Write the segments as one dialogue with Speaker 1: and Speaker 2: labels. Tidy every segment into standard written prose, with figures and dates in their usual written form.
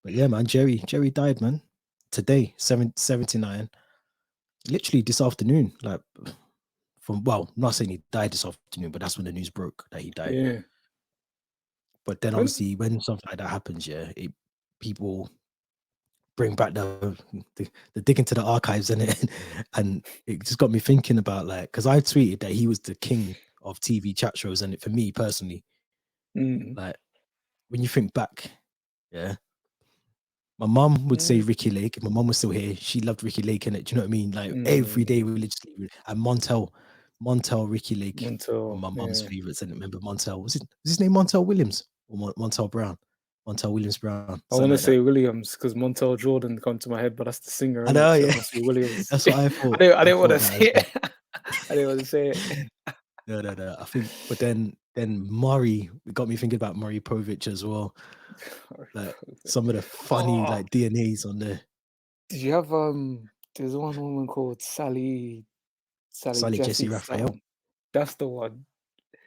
Speaker 1: But yeah, man, Jerry died, man. Today, 79. Literally this afternoon. Like I'm not saying he died this afternoon, but that's when the news broke that he died.
Speaker 2: Yeah.
Speaker 1: But then
Speaker 2: When
Speaker 1: obviously when something like that happens, yeah, people bring back the dig into the archives and and it just got me thinking about like because I tweeted that he was the king of TV chat shows, and for me personally, like when you think back, yeah, my mum would say Ricky Lake. My mum was still here. She loved Ricky Lake in it. Do you know what I mean? Like every day we literally and Montel, Ricky Lake were
Speaker 2: Montel,
Speaker 1: my mum's
Speaker 2: yeah.
Speaker 1: favorites. And remember Montel was his name Montel Williams or Montel Brown? Montel Williams Brown,
Speaker 2: I
Speaker 1: something
Speaker 2: want to
Speaker 1: like that.
Speaker 2: say Williams because Montel Jordan come to my head, but that's the singer,
Speaker 1: I
Speaker 2: isn't it?
Speaker 1: know,
Speaker 2: So it
Speaker 1: yeah.
Speaker 2: must be Williams.
Speaker 1: That's what I thought.
Speaker 2: I
Speaker 1: I
Speaker 2: didn't want to
Speaker 1: thought that as
Speaker 2: say
Speaker 1: well.
Speaker 2: it. I didn't want to say it.
Speaker 1: No. I think, but then Murray, it got me thinking about Murray Povich as well. Like some of the funny like DNAs on there.
Speaker 2: Did you have there's one woman called Sally
Speaker 1: Jesse
Speaker 2: Jesse
Speaker 1: Raphael.
Speaker 2: something. That's the one.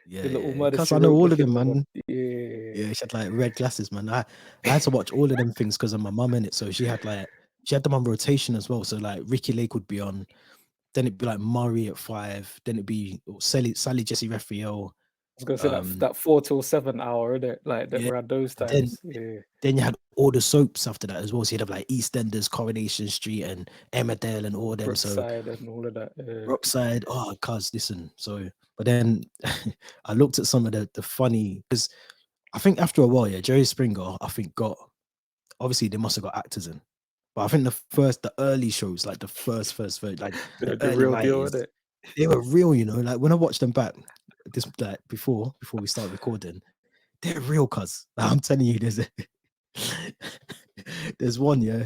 Speaker 1: Yeah,
Speaker 2: The little murder
Speaker 1: because
Speaker 2: she
Speaker 1: I know
Speaker 2: wrote
Speaker 1: all of them,
Speaker 2: looking woman.
Speaker 1: man.
Speaker 2: Yeah.
Speaker 1: Yeah, she had like red glasses, man. I had to watch all of them things because of my mum in it. So she had them on rotation as well. So like Ricky Lake would be on, then it'd be like Murray at 5, then it'd be Sally Jesse Raphael.
Speaker 2: I was gonna say that 4 till 7 hour, innit? Like that
Speaker 1: Yeah.
Speaker 2: around those
Speaker 1: Then
Speaker 2: times. Yeah.
Speaker 1: then you had all the soaps after that as well. So you'd have like EastEnders, Coronation Street, and Emmerdale, and all them. So
Speaker 2: Brookside and all of that. Yeah.
Speaker 1: Brookside, oh, cuz listen. So, but then I looked at some of the funny because I think after a while, yeah, Jerry Springer, I think obviously they must have got actors in, but I think the early shows, like the first, like the
Speaker 2: The
Speaker 1: early
Speaker 2: real deal,
Speaker 1: 90s,
Speaker 2: innit?
Speaker 1: they were real, you know. Like when I watched them back, this like before we start recording, they're real, cuz I'm telling you, there's one, yeah,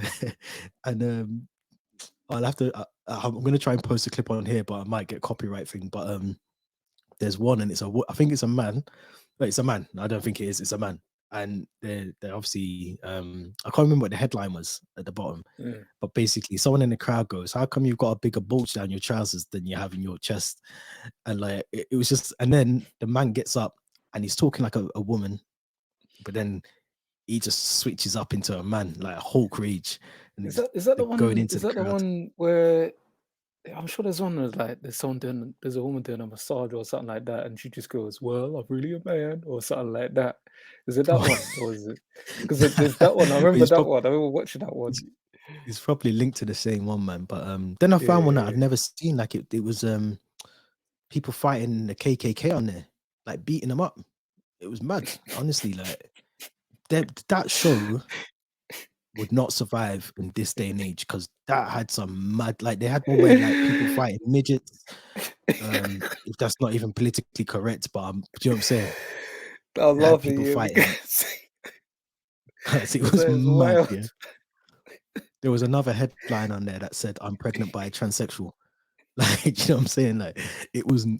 Speaker 1: and I'll have to. I'm gonna try and post a clip on here, but I might get copyright thing. But there's one, and I think it's a man. But it's a man. I don't think it is. It's a man, and they're obviously. I can't remember what the headline was at the bottom,
Speaker 2: Yeah.
Speaker 1: but basically, someone in the crowd goes, "How come you've got a bigger bulge down your trousers than you have in your chest?" And like it was just, and then the man gets up and he's talking like a woman, but then he just switches up into a man, like a Hulk rage, and
Speaker 2: Is
Speaker 1: it's
Speaker 2: that the
Speaker 1: going
Speaker 2: one?
Speaker 1: into
Speaker 2: Is
Speaker 1: the
Speaker 2: that the
Speaker 1: crowd.
Speaker 2: one where I'm sure there's one where like there's a woman doing a massage or something like that, and she just goes, "Well, I'm really a man," or something like that. Is it that one, or is it? Because there's that one. I remember
Speaker 1: He's
Speaker 2: that one. I remember watching that one.
Speaker 1: It's probably linked to the same one, man. But then I found one that I'd
Speaker 2: Yeah.
Speaker 1: never seen. Like it was people fighting the KKK on there, like beating them up. It was mad, honestly. Like that show would not survive in this day and age because that had some mad. Like they had one where like people fighting midgets. If that's not even politically correct, but do you know what I'm saying?
Speaker 2: I'm
Speaker 1: They had
Speaker 2: laughing
Speaker 1: people
Speaker 2: here
Speaker 1: fighting.
Speaker 2: because
Speaker 1: It was
Speaker 2: that is
Speaker 1: mad.
Speaker 2: wild.
Speaker 1: Yeah, there was another headline on there that said, "I'm pregnant by a transsexual." Like, you know what I'm saying? Like, it was. Do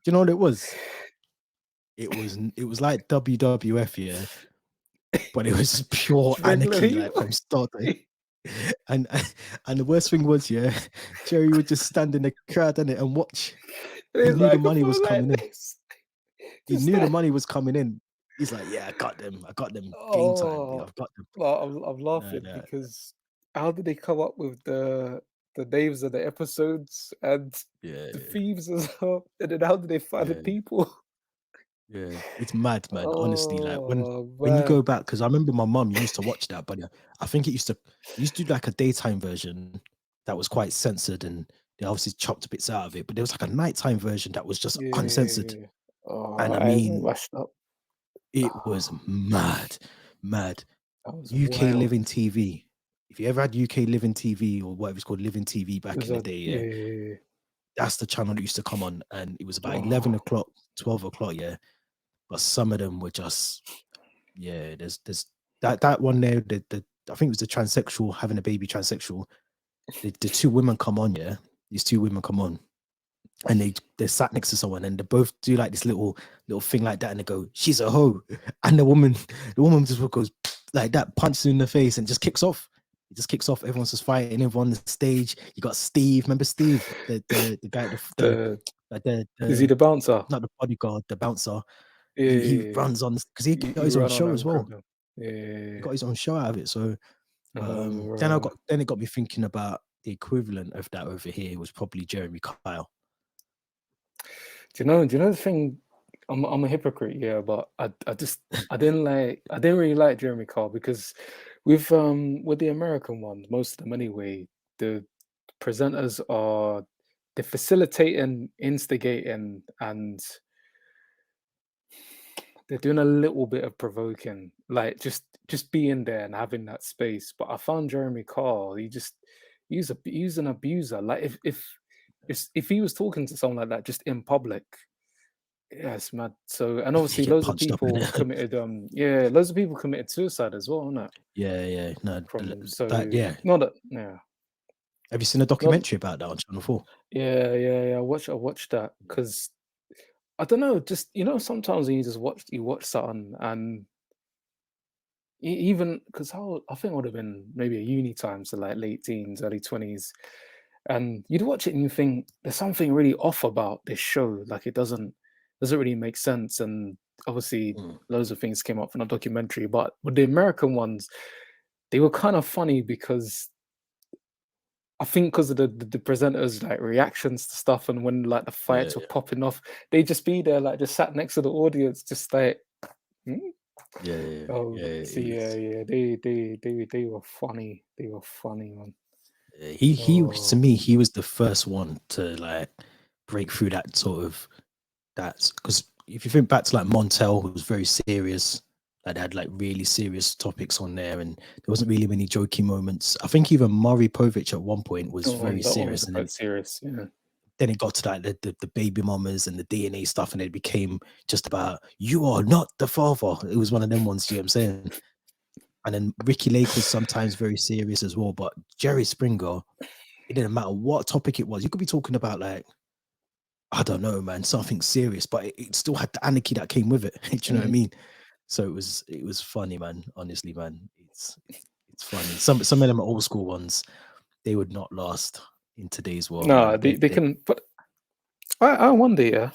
Speaker 1: you know what it was? It was like WWF, yeah, but it was just pure anarchy,
Speaker 2: Regularly.
Speaker 1: like from start to and and the worst thing was, yeah, Jerry would just stand in the crowd and watch. He
Speaker 2: It's
Speaker 1: knew the
Speaker 2: like a
Speaker 1: money was
Speaker 2: fool
Speaker 1: coming
Speaker 2: like
Speaker 1: in.
Speaker 2: this.
Speaker 1: He
Speaker 2: Just
Speaker 1: knew the
Speaker 2: that.
Speaker 1: money was coming in. He's like, yeah, I got them. I got them. Game time.
Speaker 2: Oh,
Speaker 1: I've got them.
Speaker 2: I'm
Speaker 1: Nah,
Speaker 2: laughing
Speaker 1: nah.
Speaker 2: because how did they come up with the names of the episodes and
Speaker 1: Yeah,
Speaker 2: the thieves as well? And then how did they find the
Speaker 1: yeah,
Speaker 2: people?
Speaker 1: yeah. It's mad, man. Honestly, like
Speaker 2: Oh
Speaker 1: when you go
Speaker 2: man.
Speaker 1: back, because I remember my mum used to watch that, but I think it used to do like a daytime version that was quite censored, and they obviously chopped bits out of it. But there was like a nighttime version that was just uncensored,
Speaker 2: Yeah. Oh,
Speaker 1: and I
Speaker 2: I was
Speaker 1: mean,
Speaker 2: mashed up.
Speaker 1: it was mad, mad.
Speaker 2: That was
Speaker 1: UK
Speaker 2: wild.
Speaker 1: Living TV. If you ever had UK Living TV or whatever it's called, Living TV back
Speaker 2: There's
Speaker 1: in the
Speaker 2: a
Speaker 1: day, yeah,
Speaker 2: yeah.
Speaker 1: that's the channel that used to come on, and it was about
Speaker 2: Oh,
Speaker 1: 11 o'clock, 12 o'clock, yeah. But some of them were just, yeah. There's that one there. The I think it was the transsexual having a baby transsexual. The two women come on, yeah. These two women come on, and they're sat next to someone, and they both do like this little thing like that, and they go, "She's a hoe," and the woman just goes like that, punches her in the face, and just kicks off. It just kicks off. Everyone's just fighting. Everyone on the stage. You got Steve. Remember Steve, the guy, the
Speaker 2: the
Speaker 1: like
Speaker 2: is he
Speaker 1: the
Speaker 2: the bouncer?
Speaker 1: not the bodyguard, the bouncer. He
Speaker 2: Yeah.
Speaker 1: runs on because he got
Speaker 2: You
Speaker 1: his own
Speaker 2: run on
Speaker 1: show as
Speaker 2: and
Speaker 1: well.
Speaker 2: crowd.
Speaker 1: He
Speaker 2: Yeah.
Speaker 1: got his own show out of it. So
Speaker 2: Right.
Speaker 1: Then it got me thinking about the equivalent of that over here was probably Jeremy Kyle.
Speaker 2: Do you know the thing? I'm a hypocrite, yeah, but I didn't really like Jeremy Carl because with the American ones, most of them anyway, the presenters are they're facilitating, instigating, and they're doing a little bit of provoking, like just being there and having that space. But I found Jeremy Carl, he's an abuser. Like if he was talking to someone like that just in public, yeah, it's mad. So, and
Speaker 1: You
Speaker 2: obviously,
Speaker 1: get
Speaker 2: loads of
Speaker 1: punched up in
Speaker 2: people
Speaker 1: it.
Speaker 2: committed. Yeah, loads of people committed suicide as well, isn't it?
Speaker 1: Yeah. No,
Speaker 2: From
Speaker 1: that
Speaker 2: so
Speaker 1: yeah.
Speaker 2: not that. Yeah,
Speaker 1: Have you seen a
Speaker 2: not.
Speaker 1: documentary about that on Channel 4?
Speaker 2: Yeah. I watched that because I don't know. Just sometimes when you just watch something, and even because I think it would have been maybe a uni time, so like late teens, early 20s, and you'd watch it and you think there's something really off about this show. Like it doesn't really make sense. And obviously,
Speaker 1: Mm.
Speaker 2: loads of things came up from the documentary, but with the American ones, they were kind of funny because I think because of the presenters like reactions to stuff, and when like the
Speaker 1: Yeah,
Speaker 2: fights were popping off, they just be there like just sat next to the audience, just like. "Hmm?" Oh,
Speaker 1: it
Speaker 2: see,
Speaker 1: was.
Speaker 2: yeah. They were funny. They were funny, man.
Speaker 1: He to
Speaker 2: Oh,
Speaker 1: me he was the first one to like break through that sort of that's because if you think back to like Montel, who was very serious, like they had like really serious topics on there, and there wasn't really many joking moments. I think even Maury Povich at one point was very
Speaker 2: that one was
Speaker 1: serious,
Speaker 2: a
Speaker 1: and
Speaker 2: bit serious. Yeah.
Speaker 1: then it got to like the baby mamas and the DNA stuff, and it became just about you are not the father. It was one of them ones, you know what I'm saying? And then Ricky Lake was sometimes very serious as well, but Jerry Springer, it didn't matter what topic it was. You could be talking about like I don't know, man, something serious, but it still had the anarchy that came with it. Do you know what I
Speaker 2: Mhm.
Speaker 1: mean? So it was funny, man. Honestly, man, it's funny. Some of them old school ones, they would not last in today's world,
Speaker 2: No,
Speaker 1: man.
Speaker 2: they can. But I wonder. Yeah,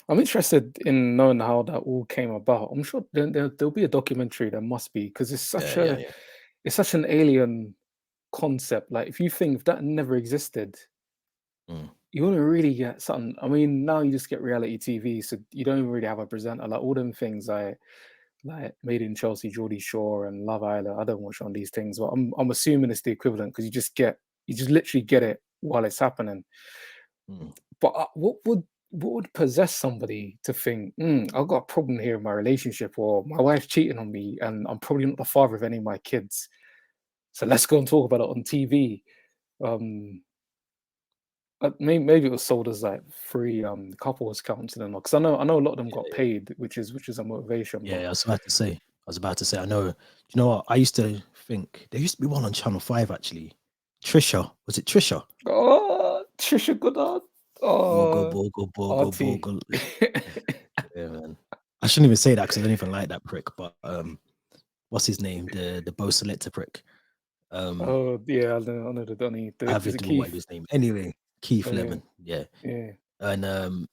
Speaker 2: I'm interested in knowing how that all came about. I'm sure there'll be a documentary. There must be because
Speaker 1: Yeah.
Speaker 2: it's such an alien concept. Like if that never existed,
Speaker 1: Mm,
Speaker 2: you want to really get something. I mean, now you just get reality TV, so you don't even really have a presenter. Like all them things like Made in Chelsea, Geordie Shore, and Love Island. I don't watch on these things, but I'm assuming it's the equivalent because you just literally get it while it's happening.
Speaker 1: mm.
Speaker 2: But what would possess somebody to think, I've got a problem here in my relationship, or my wife's cheating on me, and I'm probably not the father of any of my kids. So let's go and talk about it on TV. Um, maybe it was sold as like free couples counseling, because I know a lot of them got paid, which is a motivation. But
Speaker 1: Yeah, I was about to say. I know. Do you know what? I used to think there used to be one on Channel 5 actually. Trisha. Was it Trisha?
Speaker 2: oh, Trisha Goddard,
Speaker 1: Bogle,
Speaker 2: oh,
Speaker 1: bogle, bogle,
Speaker 2: RT.
Speaker 1: bogle. Yeah, man. I shouldn't even say that because I don't even like that prick. But what's his name? The Bo Selector prick. Um,
Speaker 2: Oh yeah, I know the Donny. Is it
Speaker 1: Avid or whatever
Speaker 2: Keith?
Speaker 1: his name. Anyway, Keith
Speaker 2: Oh yeah,
Speaker 1: Lemon. Yeah,
Speaker 2: yeah.
Speaker 1: and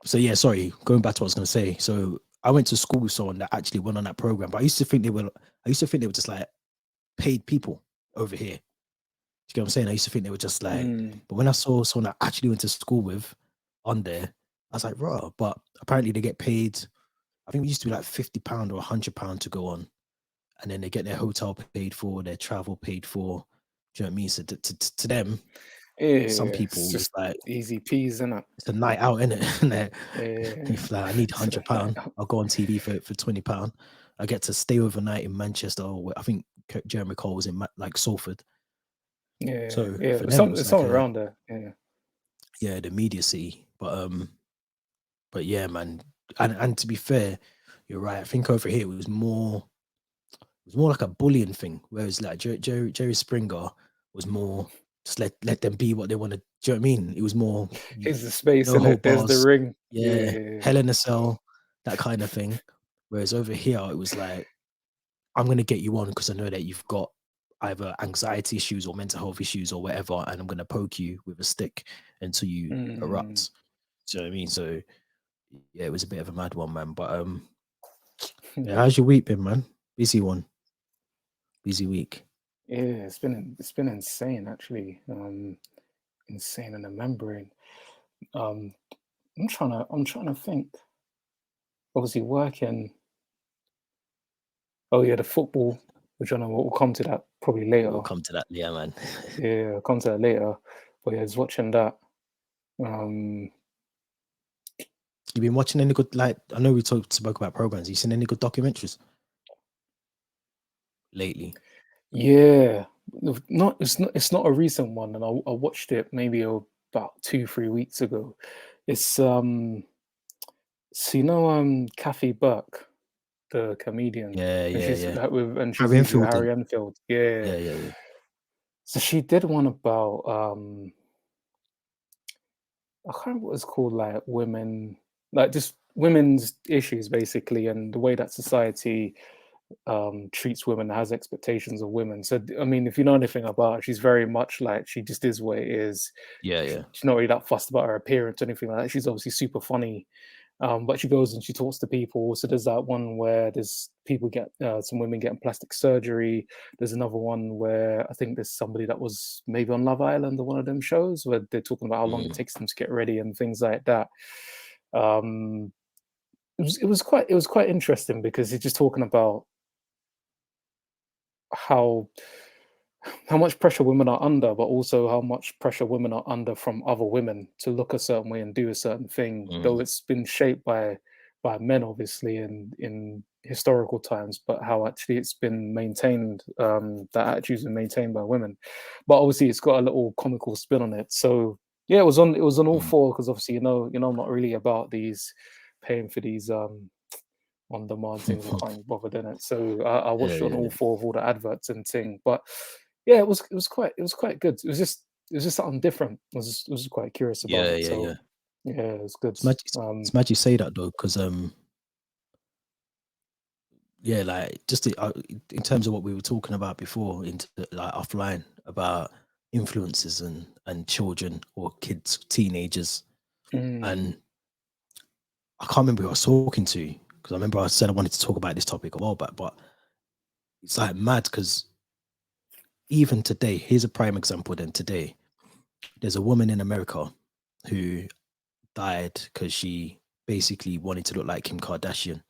Speaker 1: so yeah. Sorry, going back to what I was gonna say. So I went to school with someone that actually went on that program, but I used to think they were. I used to think they were just like paid people over here. You get what I'm saying? I used to think they were just like,
Speaker 2: Mm.
Speaker 1: but when I saw someone I actually went to school with on there, I was like, raw. But apparently they get paid. I think it used to be like £50 or £100 to go on, and then they get their hotel paid for, their travel paid for. Do you know what I mean? So to them, some
Speaker 2: Yeah, it's
Speaker 1: people it's
Speaker 2: just
Speaker 1: like
Speaker 2: easy peas, isn't it?
Speaker 1: it's a night out, in it? And
Speaker 2: Yeah,
Speaker 1: if like, I need
Speaker 2: so like,
Speaker 1: £100, I'll go on TV for £20. I get to stay overnight in Manchester. Or I think Jeremy Cole was in like Salford. So for them, it was
Speaker 2: it's
Speaker 1: like
Speaker 2: somewhere
Speaker 1: a
Speaker 2: around there. Yeah.
Speaker 1: yeah, the immediacy. But yeah, man. And to be fair, you're right. I think over here it was more like a bullying thing. Whereas like Jerry Springer was more just let them be what they want to. Do you know what I mean? It was more
Speaker 2: Here's the space
Speaker 1: no
Speaker 2: in
Speaker 1: whole
Speaker 2: it. There's the
Speaker 1: bars,
Speaker 2: ring.
Speaker 1: yeah,
Speaker 2: Yeah,
Speaker 1: hell in a cell, that kind of thing. Whereas over here, it was like I'm gonna get you on because I know that you've got either anxiety issues or mental health issues or whatever, and I'm gonna poke you with a stick until you
Speaker 2: mm.
Speaker 1: erupt. Do you know what I mean? So yeah, it was a bit of a mad one, man. But yeah,
Speaker 2: Yeah.
Speaker 1: how's your week been, man? Busy one. Busy week.
Speaker 2: Yeah, it's been insane actually. Insane and remembering. Um, I'm trying to think. Obviously working. Oh yeah, the football, which I know we'll come to that probably
Speaker 1: We'll
Speaker 2: later.
Speaker 1: come to that. Yeah, man.
Speaker 2: Yeah, I'll come to that later. But yeah, I was watching that. Um,
Speaker 1: You been watching any good, like, I know we spoke about programs. You seen any good documentaries lately?
Speaker 2: yeah, it's not a recent one, and I watched it maybe about 2 3 weeks ago. It's so you know Kathy Burke, the comedian,
Speaker 1: Yeah,
Speaker 2: and
Speaker 1: yeah,
Speaker 2: she's
Speaker 1: yeah.
Speaker 2: like with and she's
Speaker 1: Harry
Speaker 2: usually with
Speaker 1: Enfield then.
Speaker 2: Harry Enfield. Yeah.
Speaker 1: Yeah, yeah, yeah.
Speaker 2: So she did one about I can't remember what it's called, like women, like just women's issues basically, and the way that society treats women, has expectations of women. So I mean, if you know anything about her, she's very much like she just is what it is.
Speaker 1: Yeah, yeah.
Speaker 2: She's not really that fussed about her appearance or anything like that. She's obviously super funny. But she goes and she talks to people. So there's that one where there's people get some women getting plastic surgery. There's another one where I think there's somebody that was maybe on Love Island or one of them shows where they're talking about how long it
Speaker 1: Mm,
Speaker 2: takes them to get ready and things like that. Um, it was quite interesting because he's just talking about how how much pressure women are under, but also how much pressure women are under from other women to look a certain way and do a certain thing, though
Speaker 1: mm,
Speaker 2: it's been shaped by men, obviously, in historical times, but how actually it's been maintained, that attitude's been maintained by women. But obviously it's got a little comical spin on it. So yeah, it was on all
Speaker 1: mm.
Speaker 2: four because obviously I'm not really about these paying for these on demand things. I can't be bothered in it. So I
Speaker 1: Yeah,
Speaker 2: watched it on
Speaker 1: yeah,
Speaker 2: all
Speaker 1: yeah.
Speaker 2: four of all the adverts and thing. But yeah, it was quite good. It was just something different. I was just quite curious about
Speaker 1: Yeah,
Speaker 2: it.
Speaker 1: yeah,
Speaker 2: So
Speaker 1: yeah.
Speaker 2: yeah, it was good.
Speaker 1: It's mad you say that though, because yeah, like just in terms of what we were talking about before, into like offline about influences and children or kids, teenagers,
Speaker 2: mm,
Speaker 1: and I can't remember who I was talking to because I remember I said I wanted to talk about this topic a while back, but it's like mad because even today, here's a prime example. Then today, there's a woman in America who died because she basically wanted to look like Kim Kardashian,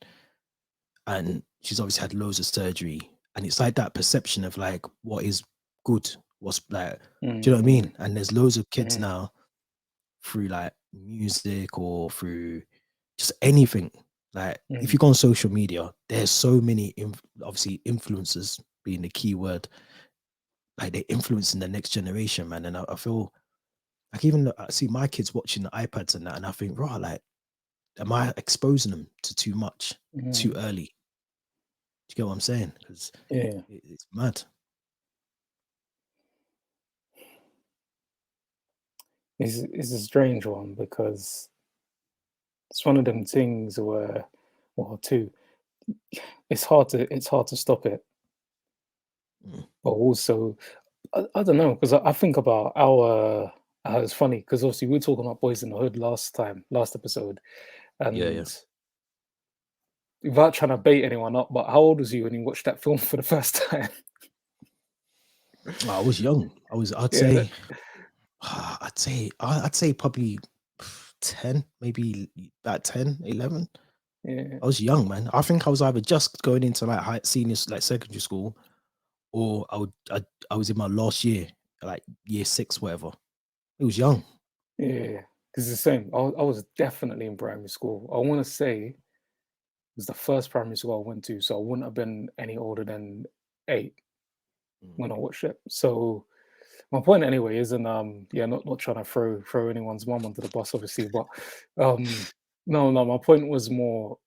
Speaker 1: and she's obviously had loads of surgery, and it's like that perception of like what is good, what's like, do you know what I
Speaker 2: mm,
Speaker 1: mean? And there's loads of kids
Speaker 2: mm,
Speaker 1: now through like music or through just anything. Like if you
Speaker 2: mm,
Speaker 1: go on social media, there's so many obviously influencers being the key word. Like they're influencing the next generation, man. And I feel like even I see my kids watching the iPads and that, and I think, right, like, am I exposing them to too much too
Speaker 2: mm.
Speaker 1: early? Do you get what I'm saying? Because
Speaker 2: Yeah,
Speaker 1: it's mad.
Speaker 2: it's a strange one because it's one of them things where, well, two, it's hard to stop it,
Speaker 1: Mm.
Speaker 2: but also I don't know because I think about our. It's funny because obviously we were talking about Boys in the Hood last episode,
Speaker 1: Yeah, yeah.
Speaker 2: and without trying to bait anyone up, but how old was you when you watched that film for the first time?
Speaker 1: I was young. I'd
Speaker 2: Yeah,
Speaker 1: say, I'd say probably 10, maybe about 10, 11.
Speaker 2: yeah,
Speaker 1: I was young, man. I think I was either just going into like seniors, like secondary school, or I was in my last year, like year six, whatever. It was young.
Speaker 2: yeah. Because the same. I was definitely in primary school. I want to say it was the first primary school I went to, so I wouldn't have been any older than 8
Speaker 1: Mm.
Speaker 2: when I watched it. So my point anyway isn't yeah, not trying to throw anyone's mum under the bus, obviously, but um no, my point was more,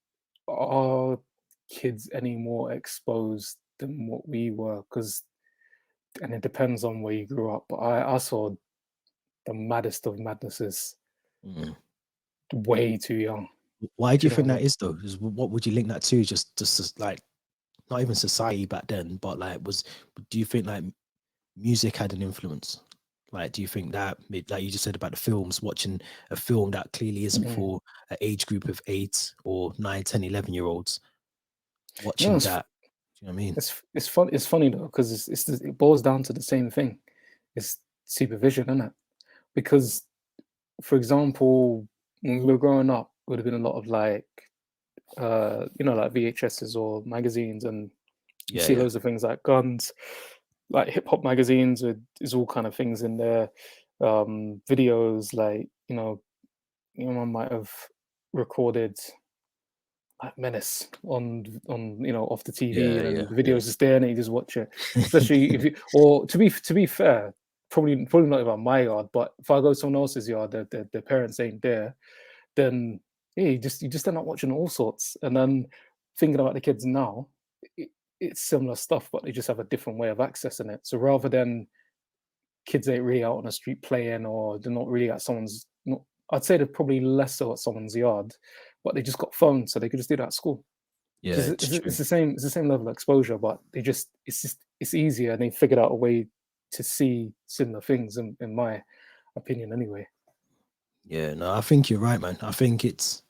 Speaker 2: are kids any more exposed than what we were? Because and it depends on where you grew up. But I saw the maddest of madnesses
Speaker 1: Mm.
Speaker 2: way too young.
Speaker 1: Why do
Speaker 2: Do
Speaker 1: you
Speaker 2: you know
Speaker 1: think
Speaker 2: what I
Speaker 1: that
Speaker 2: mean?
Speaker 1: is though? What would you link that to? Just like not even society back then, but like do you think like music had an influence? Like, do you think that, like you just said about the films, watching a film that clearly isn't
Speaker 2: Mhm.
Speaker 1: for an age group of 8 or 9, 10, 11 year olds,
Speaker 2: You know,
Speaker 1: watching that? You know what I mean?
Speaker 2: It's fun. It's funny though because it boils down to the same thing. It's supervision, isn't it? Because, for example, when we were growing up, it would have been a lot of like like VHSs or magazines, and you
Speaker 1: Yeah,
Speaker 2: see
Speaker 1: yeah,
Speaker 2: loads of things like guns, like hip hop magazines with is all kind of things in there. Videos like your mum might have recorded like Menace on off the TV,
Speaker 1: yeah,
Speaker 2: and
Speaker 1: yeah,
Speaker 2: then the
Speaker 1: yeah.
Speaker 2: video's just there and you just watch it. Especially if you, or to be fair, probably not about my yard, but if I go to someone else's yard, their parents ain't there, then yeah, you just end up watching all sorts. And then thinking about the kids now, it, it's similar stuff, but they just have a different way of accessing it. So rather than kids ain't really out on the street playing, or they're not really at someone's, not, I'd say they're probably less so at someone's yard, but they just got phones, so they could just do that at school. So
Speaker 1: Yeah, it's
Speaker 2: it's
Speaker 1: true.
Speaker 2: the same. It's the same level of exposure, but it's easier, and they figured out a way to see similar things. In my opinion, anyway.
Speaker 1: Yeah, no, I think you're right, man. I think it's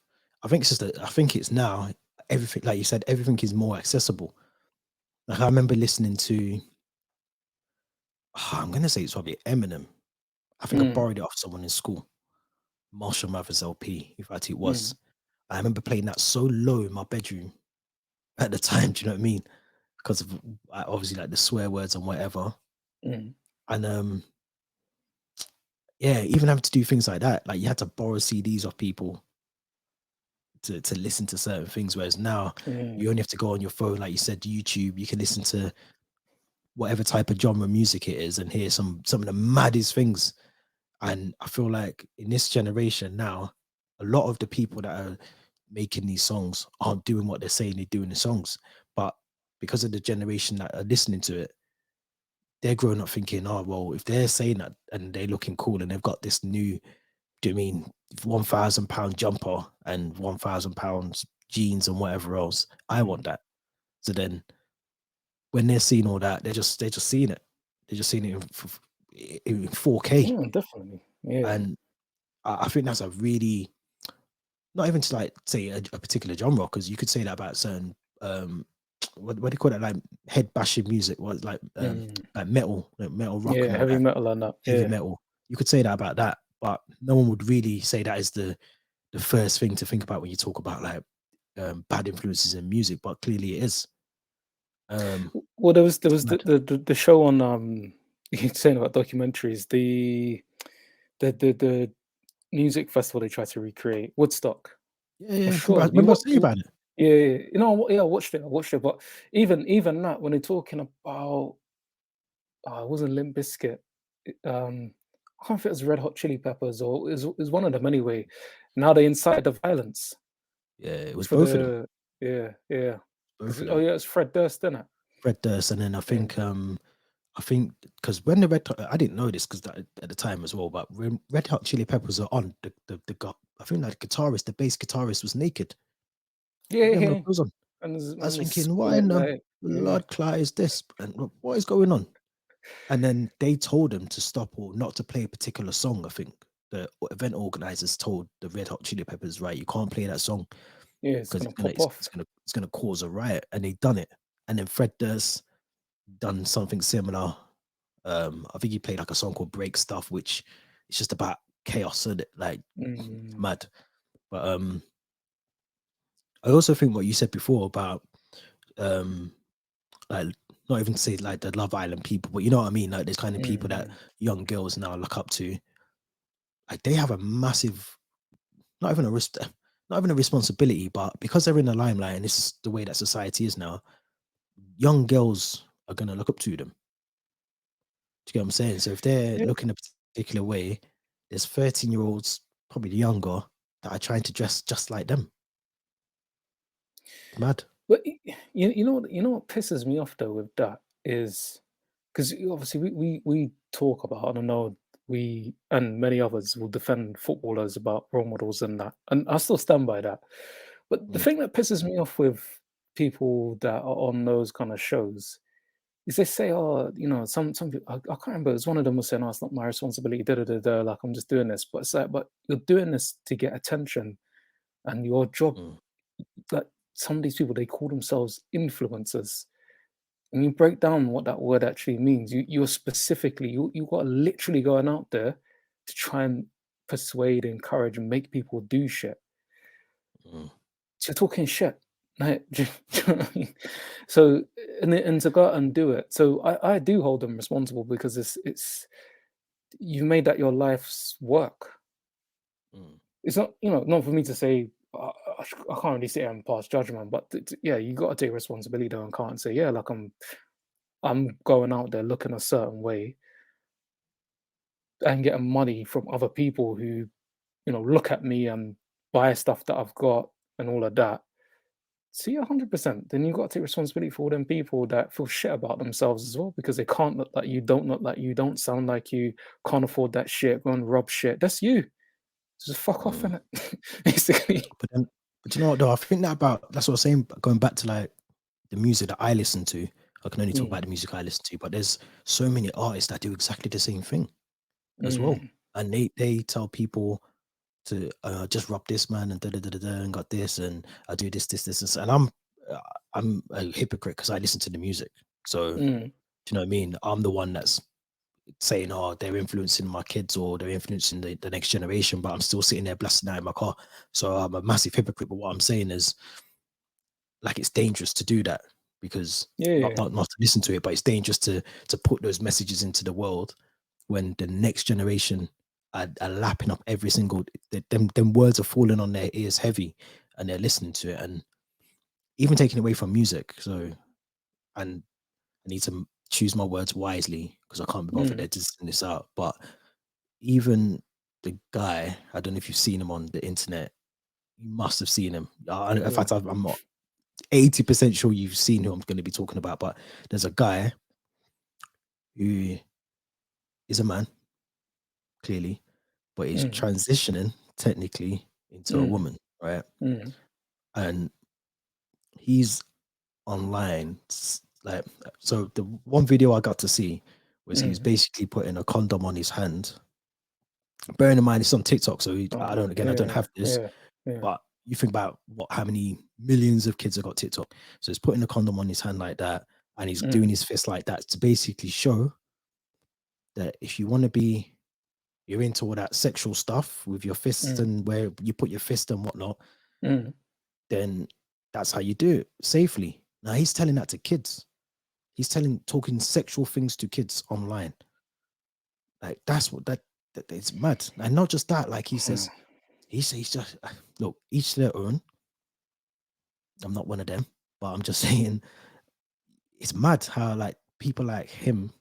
Speaker 1: just that I think it's now everything, like you said, everything is more accessible. Like I remember listening to, I'm gonna say it's probably Eminem. I think I
Speaker 2: Mm,
Speaker 1: borrowed it off someone in school, Marshall Mathers LP. In fact, it was.
Speaker 2: mm,
Speaker 1: I remember playing that so low in my bedroom at the time. Do you know what I mean? Because of obviously like the swear words and whatever.
Speaker 2: mm,
Speaker 1: And yeah, even having to do things like that, like you had to borrow CDs off people to listen to certain things. Whereas now
Speaker 2: mm,
Speaker 1: you only have to go on your phone, like you said, YouTube. You can listen to whatever type of genre music it is and hear some of the maddest things. And I feel like in this generation now, a lot of the people that are making these songs aren't doing what they're saying they do in the songs. But because of the generation that are listening to it, they're growing up thinking, oh well, if they're saying that and they're looking cool and they've got this new, do you mean £1,000 jumper and £1,000 jeans and whatever else, I want
Speaker 2: mm.
Speaker 1: that. So then when they're seeing all that, they're just seeing it. They're just seeing it in 4K.
Speaker 2: Yeah, definitely. Yeah.
Speaker 1: And I think that's a really, not even to like say a particular genre, because you could say that about certain what do you call it, like head bashing music, what
Speaker 2: Mm.
Speaker 1: like metal, like metal rock
Speaker 2: Yeah,
Speaker 1: and all
Speaker 2: heavy
Speaker 1: that,
Speaker 2: metal and that.
Speaker 1: heavy
Speaker 2: Yeah.
Speaker 1: metal. You could say that about that, but no one would really say that is the first thing to think about when you talk about like bad influences in music, but clearly it is.
Speaker 2: Well, there was
Speaker 1: Mad.
Speaker 2: the show on you're saying about documentaries, the music festival they tried to recreate, Woodstock.
Speaker 1: Yeah,
Speaker 2: I'm
Speaker 1: yeah.
Speaker 2: sure you
Speaker 1: Remember I was
Speaker 2: what
Speaker 1: telling you
Speaker 2: you
Speaker 1: about it.
Speaker 2: yeah, yeah, yeah. Yeah, I watched it, but even that when they're talking about it wasn't Limp Bizkit, I can't think it was Red Hot Chili Peppers, or it was one of them anyway. Now they incited the violence
Speaker 1: Yeah, it was
Speaker 2: for
Speaker 1: both of them.
Speaker 2: the yeah, yeah.
Speaker 1: Both
Speaker 2: 'Cause
Speaker 1: of
Speaker 2: oh
Speaker 1: them.
Speaker 2: yeah, it's Fred Durst, isn't it?
Speaker 1: Fred Durst, and then
Speaker 2: Yeah.
Speaker 1: I think because when the I didn't know this because at the time as well, but when Red Hot Chili Peppers are on, I think like the guitarist, the bass guitarist was naked.
Speaker 2: Yeah,
Speaker 1: He didn't have no
Speaker 2: yeah.
Speaker 1: clothes on.
Speaker 2: And
Speaker 1: I was
Speaker 2: was
Speaker 1: thinking, what
Speaker 2: spitting
Speaker 1: in
Speaker 2: it
Speaker 1: the
Speaker 2: like yeah.
Speaker 1: blood clot is this? And what is going on? And then they told them to stop or not to play a particular song. I think the event organizers told the Red Hot Chili Peppers, right, you can't play that song
Speaker 2: Yeah, it's
Speaker 1: because
Speaker 2: gonna pop off.
Speaker 1: it's gonna cause a riot. And they done it. And then Fred Durst done something similar. I think he played like a song called Break Stuff, which is just about chaos and like it's
Speaker 2: Mm,
Speaker 1: mad. But I also think what you said before about um like not even to say like the Love Island people, but you know what I mean? Like there's kind of people that
Speaker 2: mm.
Speaker 1: young girls now look up to. Like they have a massive, not even a risk, not even a responsibility, but because they're in the limelight and this is the way that society is now, young girls are gonna look up to them. Do you get what I'm saying? So if they're
Speaker 2: Yeah,
Speaker 1: looking a particular way, there's 13-year-olds, probably younger, that are trying to dress just like them. It's mad.
Speaker 2: but you know what pisses me off though with that is because obviously we talk about, and I know we and many others will defend footballers about role models and that, and I still stand by that. But the
Speaker 1: Mm,
Speaker 2: thing that pisses me off with people that are on those kind of shows is they say, "Oh, some people." I can't remember. It was one of them was saying, "Oh, it's not my responsibility." Da da da da. Like I'm just doing this, but it's like, but you're doing this to get attention, and your job.
Speaker 1: mm.
Speaker 2: Like some of these people, they call themselves influencers. when you break down what that word actually means, you're specifically you got literally going out there to try and persuade, encourage, and make people do shit.
Speaker 1: Mm,
Speaker 2: So you're talking shit. Like, do you know what I mean? So and to go out and do it. So I do hold them responsible because it's you've made that your life's work.
Speaker 1: mm,
Speaker 2: It's not, not for me to say I can't really sit here and pass judgment, but yeah, you got to take responsibility though and can't say, yeah, like I'm going out there looking a certain way and getting money from other people who, look at me and buy stuff that I've got and all of that. So yeah, 100%. Then you got to take responsibility for all them people that feel shit about themselves as well because they can't look like you, don't look like you, don't sound like you, can't afford that shit, go and rob shit. That's you. Just fuck off,
Speaker 1: mm.
Speaker 2: innit? Basically.
Speaker 1: But you know what though? I think that's what I'm saying. Going back to like the music that I listen to, I can only talk
Speaker 2: Mm,
Speaker 1: about the music I listen to. But there's so many artists that do exactly the same thing as well,
Speaker 2: mm,
Speaker 1: and they tell people to just rub this man and da da da da da and got this and I do this, and uh, I'm a hypocrite because I listen to the music. So do
Speaker 2: mm,
Speaker 1: you know what I mean? I'm the one that's saying, oh, they're influencing my kids or they're influencing the next generation, but I'm still sitting there blasting out in my car. So I'm a massive hypocrite. But what I'm saying is, like, it's dangerous to do that because
Speaker 2: yeah,
Speaker 1: not to listen to it, but it's dangerous to put those messages into the world when the next generation are lapping up every single them words are falling on their ears heavy and they're listening to it and even taking away from music. So and I need to choose my words wisely because I can't be bothered
Speaker 2: mm,
Speaker 1: there to send this out. But even the guy, I don't know if you've seen him on the internet. You must have seen him. In
Speaker 2: yeah,
Speaker 1: fact, I'm not 80% sure you've seen who I'm going to be talking about. But there's a guy who is a man, clearly, but he's
Speaker 2: mm,
Speaker 1: transitioning technically into a
Speaker 2: mm,
Speaker 1: woman, right?
Speaker 2: mm,
Speaker 1: And he's online. Like, so the one video I got to see was he was
Speaker 2: mm.
Speaker 1: basically putting a condom on his hand. Bearing in mind it's on TikTok, so
Speaker 2: Oh,
Speaker 1: I don't
Speaker 2: yeah,
Speaker 1: have this,
Speaker 2: yeah, yeah,
Speaker 1: but you think about how many millions of kids have got TikTok. So he's putting a condom on his hand like that, and he's doing
Speaker 2: mm,
Speaker 1: his fist like that to basically show that if you want to be, you're into all that sexual stuff with your fists
Speaker 2: mm,
Speaker 1: and where you put your fist and whatnot,
Speaker 2: mm,
Speaker 1: then that's how you do it safely. Now he's telling that to kids. He's talking sexual things to kids online. Like that's what that it's mad. And not just that, like he
Speaker 2: mm,
Speaker 1: says, he's just look, each their own. I'm not one of them, but I'm just saying it's mad how like people like him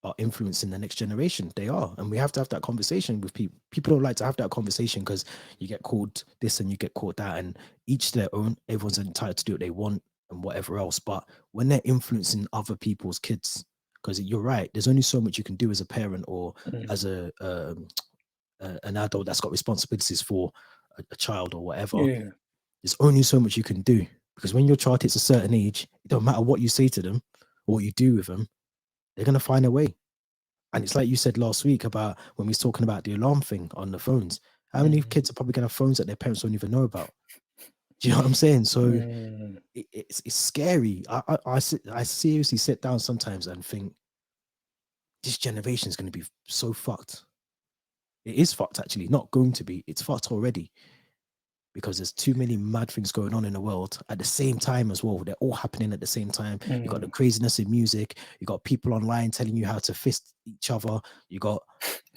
Speaker 1: are influencing the next generation. They are, and we have to have that conversation with people. People don't like to have that conversation because you get called this and you get called that, and each their own. Everyone's entitled to do what they want and whatever else. But when they're influencing other people's kids, because you're right, there's only so much you can do as a parent or
Speaker 2: mm.
Speaker 1: as an adult that's got responsibilities for a child or whatever.
Speaker 2: Yeah,
Speaker 1: There's only so much you can do because when your child hits a certain age, it don't matter what you say to them or what you do with them, they're gonna find a way. And it's like you said last week about when we was talking about the alarm thing on the phones. How many
Speaker 2: mm,
Speaker 1: kids are probably gonna have phones that their parents don't even know about? Do you know what I'm saying? So
Speaker 2: mm,
Speaker 1: it's scary. I seriously sit down sometimes and think this generation is going to be so fucked. It is fucked actually, not going to be. It's fucked already because there's too many mad things going on in the world at the same time as well. They're all happening at the same time. You got the
Speaker 2: mm.
Speaker 1: craziness in music. You got people online telling you how to fist each other. You got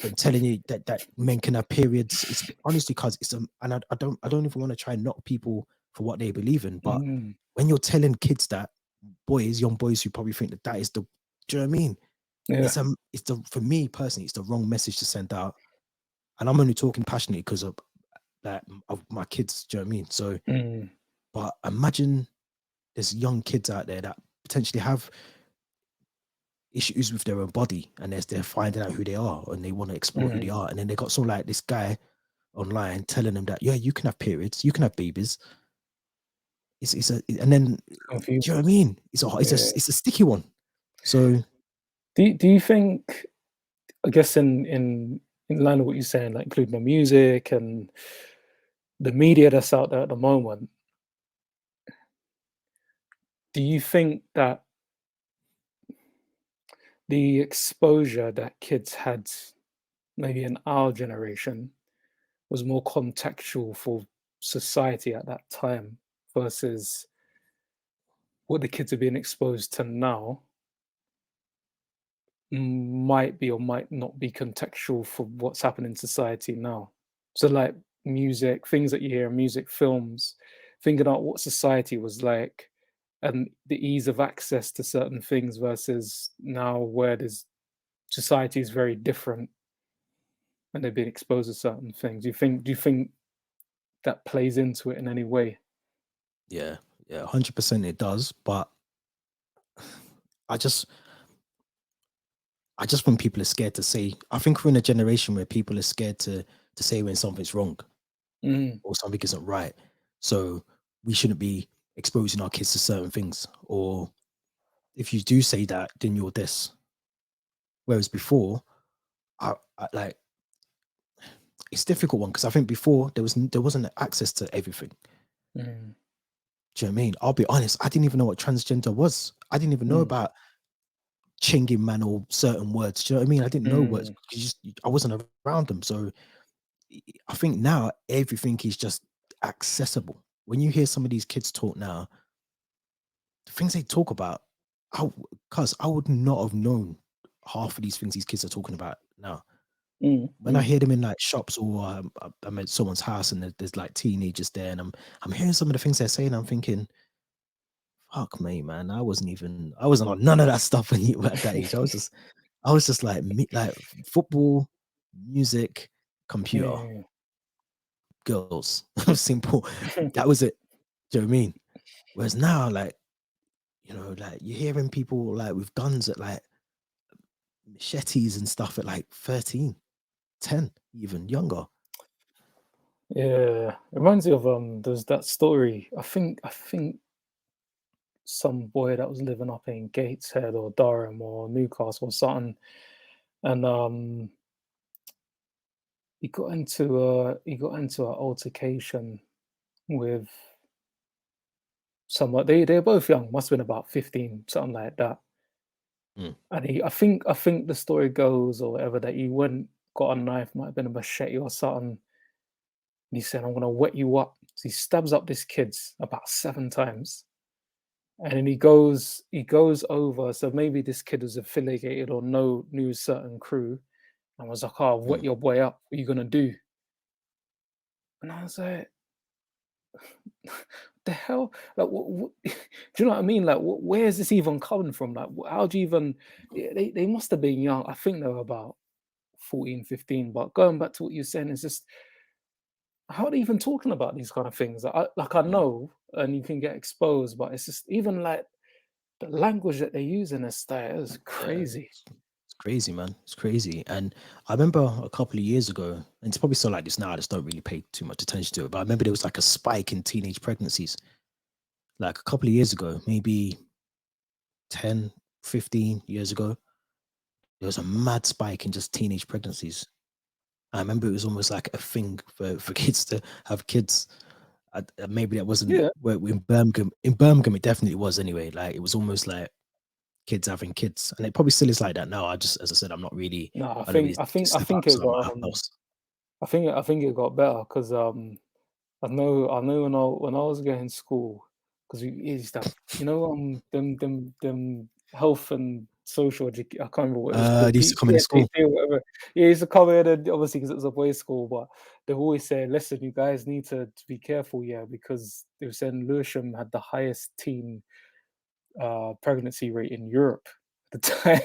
Speaker 1: them telling you that men can have periods. It's honestly because and I don't even want to try and knock people for what they believe in, but
Speaker 2: Mm,
Speaker 1: when you're telling kids that, young boys who probably think that is the, do you know what I mean?
Speaker 2: yeah,
Speaker 1: It's the for me personally, it's the wrong message to send out. And I'm only talking passionately because of like of my kids. Do you know what I mean? So,
Speaker 2: mm,
Speaker 1: but imagine there's young kids out there that potentially have issues with their own body, and they're finding out who they are, and they want to explore who they
Speaker 2: mm.
Speaker 1: are, and then they got someone like this guy online telling them that yeah, you can have periods, you can have babies. It's a and then
Speaker 2: It's
Speaker 1: do you know
Speaker 2: confusing.
Speaker 1: what I mean?
Speaker 2: Yeah.
Speaker 1: It's a sticky one. So
Speaker 2: Do you think, I guess in line with what you're saying, like including the music and the media that's out there at the moment, do you think that the exposure that kids had maybe in our generation was more contextual for society at that time versus what the kids are being exposed to now might be or might not be contextual for what's happening in society now. So, like music, things that you hear in music, films, thinking about what society was like and the ease of access to certain things versus now where there's society is very different and they've been exposed to certain things. Do you think that plays into it in any way?
Speaker 1: Yeah, yeah, 100% it does. But I just, I just when people are scared to say, I think we're in a generation where people are scared to say when something's wrong
Speaker 2: Mm,
Speaker 1: or something isn't right. So we shouldn't be exposing our kids to certain things. Or if you do say that, then you're this. Whereas before, I like it's a difficult one because I think before there wasn't access to everything.
Speaker 2: mm,
Speaker 1: Do you know what I mean? I'll be honest, I didn't even know what transgender was. I didn't even know
Speaker 2: mm,
Speaker 1: about changing man or certain words. Do you know what I mean? I didn't know words.
Speaker 2: mm,
Speaker 1: I wasn't around them. So I think now everything is just accessible. When you hear some of these kids talk now, the things they talk about, cause I would not have known half of these things these kids are talking about now.
Speaker 2: mm,
Speaker 1: When I
Speaker 2: mm.
Speaker 1: hear them in like shops or I'm at someone's house and there's like teenagers there, and I'm hearing some of the things they're saying. I'm thinking, fuck me, man. I wasn't on none of that stuff when you were at that age. I was just like me, like football, music, computer,
Speaker 2: Yeah.
Speaker 1: girls. Simple. That was it. Do you know what I mean? Whereas now, like, like you're hearing people like with guns at like machetes and stuff at like 13, 10, even younger.
Speaker 2: Yeah, it reminds me of there's that story. I think some boy that was living up in Gateshead or Durham or Newcastle or something, and he got into an altercation with someone. They're both young, must have been about 15, something like that.
Speaker 1: Mm,
Speaker 2: And I think the story goes or whatever that he went got a knife, might have been a machete or something. And he said, "I'm gonna wet you up." So he stabs up this kid's about 7 times. And then he goes over, so maybe this kid was affiliated or knew a certain crew and was like, "Oh, wet
Speaker 1: mm.
Speaker 2: your boy up. What are you gonna do?" And I was like, "The hell? Like, what do you know what I mean? Like, where is this even coming from? Like, how do you even?" Yeah, they must have been young. I think they were about 14, 15. But going back to what you're saying, it's just how are they even talking about these kind of things? Like I know, and you can get exposed, but it's just even like the language that they use in this style is
Speaker 1: Yeah,
Speaker 2: crazy.
Speaker 1: it's crazy, man. It's crazy. And I remember a couple of years ago, and it's probably still like this now. I just don't really pay too much attention to it. But I remember there was like a spike in teenage pregnancies, like a couple of years ago, maybe 10, 15 years ago. There was a mad spike in just teenage pregnancies. I remember it was almost like a thing for kids to have kids. Maybe that wasn't
Speaker 2: Yeah.
Speaker 1: where in Birmingham. In Birmingham, it definitely was anyway. Like it was almost like kids having kids, and it probably still is like that now. As I said, I'm not really.
Speaker 2: No,
Speaker 1: I don't really
Speaker 2: I
Speaker 1: step
Speaker 2: think it
Speaker 1: outside
Speaker 2: got
Speaker 1: my house.
Speaker 2: I think it got better because I know when I was going to school because we used to have them health and social I can't remember what it was called
Speaker 1: They used to come into school.
Speaker 2: PT or whatever. Yeah, he used to come in and obviously because it was a boys' school, but they've always said, "Listen, you guys need to be careful, yeah," because they were saying Lewisham had the highest teen pregnancy rate in Europe at the time.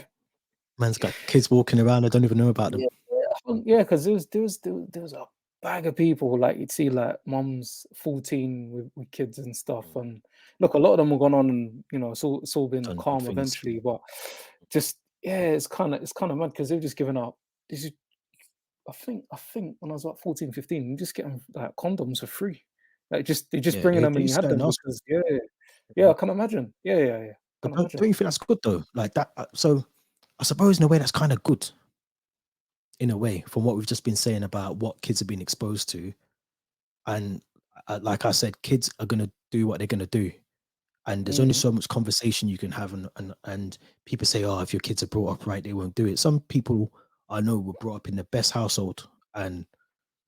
Speaker 1: Man's got kids walking around. I don't even know about them.
Speaker 2: Yeah, yeah, because there was a bag of people, like, you'd see, like, mums 14 with kids and stuff,
Speaker 1: Mm,
Speaker 2: and look, a lot of them have gone on and, it's all been
Speaker 1: done good
Speaker 2: calm
Speaker 1: things.
Speaker 2: eventually, but just yeah, it's kinda mad because 'cause they've just given up. This is I think when I was, like, 14, 15, you just get them like, condoms for free. Like, they're just
Speaker 1: Yeah,
Speaker 2: bringing them
Speaker 1: they
Speaker 2: and you
Speaker 1: used to
Speaker 2: had
Speaker 1: go and
Speaker 2: them
Speaker 1: ask.
Speaker 2: because yeah, yeah, I can imagine. Yeah, yeah, yeah,
Speaker 1: But
Speaker 2: can
Speaker 1: don't
Speaker 2: imagine.
Speaker 1: you think that's good though? Like that. So I suppose in a way that's kind of good in a way from what we've just been saying about what kids have been exposed to, and like I said, kids are gonna do what they're gonna do. And there's only
Speaker 2: Mm,
Speaker 1: so much conversation you can have, and people say, oh, if your kids are brought up right, they won't do it. Some people I know were brought up in the best household, and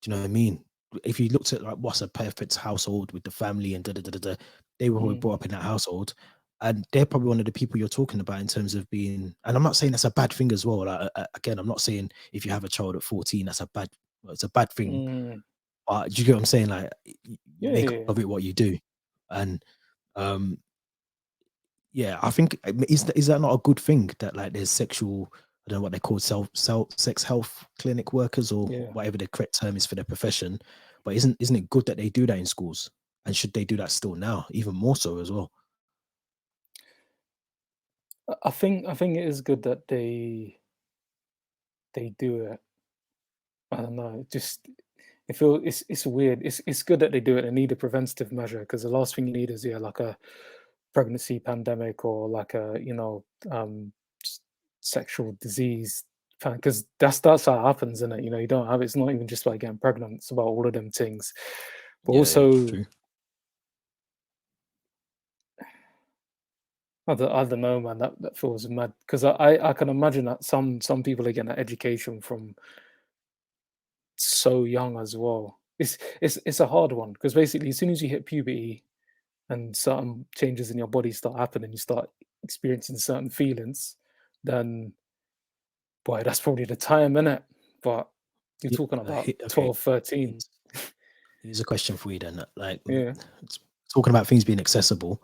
Speaker 1: do you know what I mean? If you looked at like what's a perfect household with the family and da da da da, da, they were all
Speaker 2: mm,
Speaker 1: brought up in that household, and they're probably one of the people you're talking about in terms of being. And I'm not saying that's a bad thing as well. Like, again, I'm not saying if you have a child at 14, that's a bad. Well, it's a bad thing.
Speaker 2: mm.
Speaker 1: But do you get what I'm saying? Like, you
Speaker 2: Yeah,
Speaker 1: make
Speaker 2: yeah,
Speaker 1: of it what you do, and um, yeah, I think is that not a good thing that like there's sexual, I don't know what they call sex health clinic workers or
Speaker 2: yeah.
Speaker 1: whatever the correct term is for their profession, but isn't it good that they do that in schools? And should they do that still now, even more so as well?
Speaker 2: I think it is good that they do it. I don't know. Just it's weird. It's good that they do it. They need a preventative measure because the last thing you need is, yeah, like a pregnancy pandemic or like a, s- sexual disease, because that's how it happens, isn't it? You don't have, it's not even just about getting pregnant, it's about all of them things. But
Speaker 1: Yeah, yeah,
Speaker 2: also,
Speaker 1: true.
Speaker 2: I don't know, man. That feels mad because I can imagine that some people are getting that education from so young as well. It's a hard one because basically as soon as you hit puberty and certain changes in your body start happening, you start experiencing certain feelings, then boy, that's probably the time, innit? But you're
Speaker 1: Yeah,
Speaker 2: talking about
Speaker 1: okay.
Speaker 2: 12, 13.
Speaker 1: Here's, here's a question for you then. Like,
Speaker 2: Yeah.
Speaker 1: talking about things being accessible.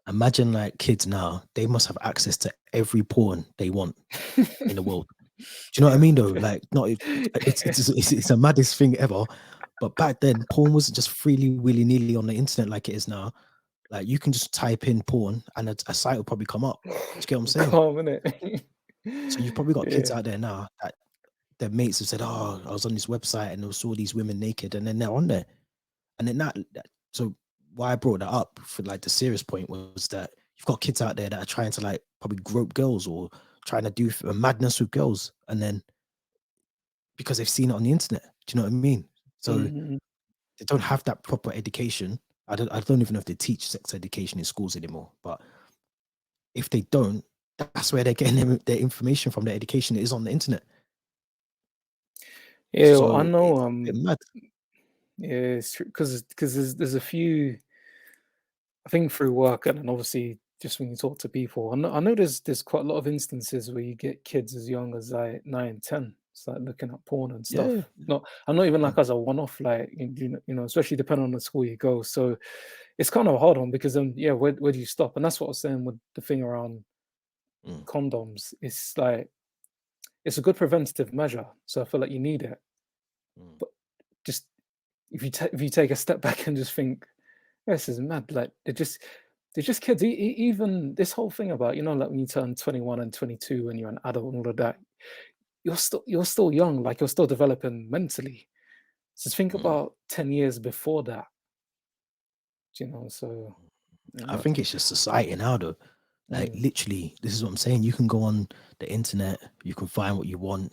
Speaker 1: Imagine like kids now, they must have access to every porn they want in the world. Do you know what I
Speaker 2: Yeah,
Speaker 1: mean though? Like, not it's a maddest thing ever. But back then, porn wasn't just freely willy nilly on the internet like it is now. Like, you can just type in porn and a site will probably come up. Do you get what I'm saying?
Speaker 2: calm, innit?
Speaker 1: So you've probably got kids
Speaker 2: Yeah.
Speaker 1: out there now that their mates have said, "Oh, I was on this website and I saw these women naked," and then they're on there. And then so why I brought that up for like the serious point was that you've got kids out there that are trying to like probably grope girls or trying to do a madness with girls, and then because they've seen it on the internet. Do you know what I mean? So
Speaker 2: Mhm.
Speaker 1: they don't have that proper education. I don't even know if they teach sex education in schools anymore. But if they don't, that's where they're getting their information from. Their education is on the internet.
Speaker 2: Yeah, well, I
Speaker 1: So
Speaker 2: know,
Speaker 1: it's a bit mad.
Speaker 2: yeah, it's true because there's a few, I think through work and then obviously just when you talk to people, I know there's quite a lot of instances where you get kids as young as like 9, 10 start looking at porn and
Speaker 1: Yeah.
Speaker 2: stuff. Not I'm not even
Speaker 1: Mm,
Speaker 2: like as a one-off, like especially depending on the school you go. So it's kind of a hard one because then yeah, where do you stop? And that's what I was saying with the thing around
Speaker 1: mm,
Speaker 2: condoms. It's like it's a good preventative measure. So I feel like you need it.
Speaker 1: mm,
Speaker 2: But just if you take a step back and just think, this is mad. Like they're just kids. Even this whole thing about like when you turn 21 and 22 and you're an adult and all of that, you're still young. Like you're still developing mentally. So think
Speaker 1: mm.
Speaker 2: about 10 years before that. So yeah,
Speaker 1: I
Speaker 2: mad.
Speaker 1: think it's just society now, though. Like,
Speaker 2: Mm,
Speaker 1: literally, this is what I'm saying. You can go on the internet, you can find what you want.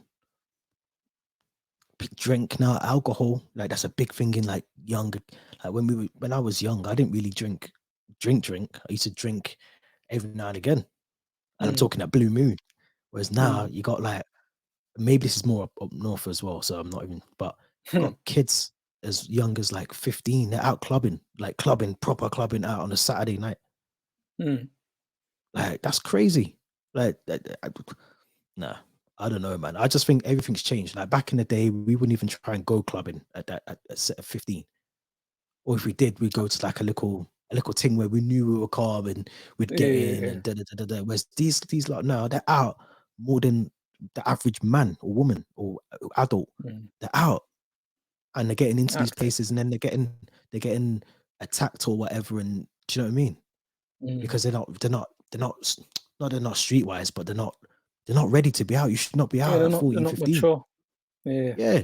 Speaker 1: Drink now, alcohol, like that's a big thing in like younger. Like when I was young, I didn't really drink. I used to drink every now and again, and I'm
Speaker 2: mm,
Speaker 1: talking at Blue Moon. Whereas now
Speaker 2: mm,
Speaker 1: you got like maybe this is more up north as well, so I'm not even. But you got kids as young as like 15. They're out clubbing, like clubbing, proper clubbing out on a Saturday night.
Speaker 2: mm.
Speaker 1: Like that's crazy. Like nah, I don't know, man. I just think everything's changed. Like back in the day, we wouldn't even try and go clubbing at 15. Or if we did, we'd go to like a little thing where we knew we were calm and we'd
Speaker 2: Yeah,
Speaker 1: get
Speaker 2: yeah,
Speaker 1: in
Speaker 2: yeah.
Speaker 1: and da da da da. Da. Whereas these like now they're out more than the average man or woman or adult.
Speaker 2: Mm.
Speaker 1: They're out and they're getting into these
Speaker 2: Active.
Speaker 1: places and then they're getting attacked or whatever. And do you know what I mean?
Speaker 2: Mm.
Speaker 1: Because they're not streetwise, but they're not ready to be out. You should not be
Speaker 2: Yeah,
Speaker 1: out
Speaker 2: they're
Speaker 1: at
Speaker 2: not they're
Speaker 1: 14,
Speaker 2: not
Speaker 1: 15.
Speaker 2: mature. Yeah.
Speaker 1: Yeah.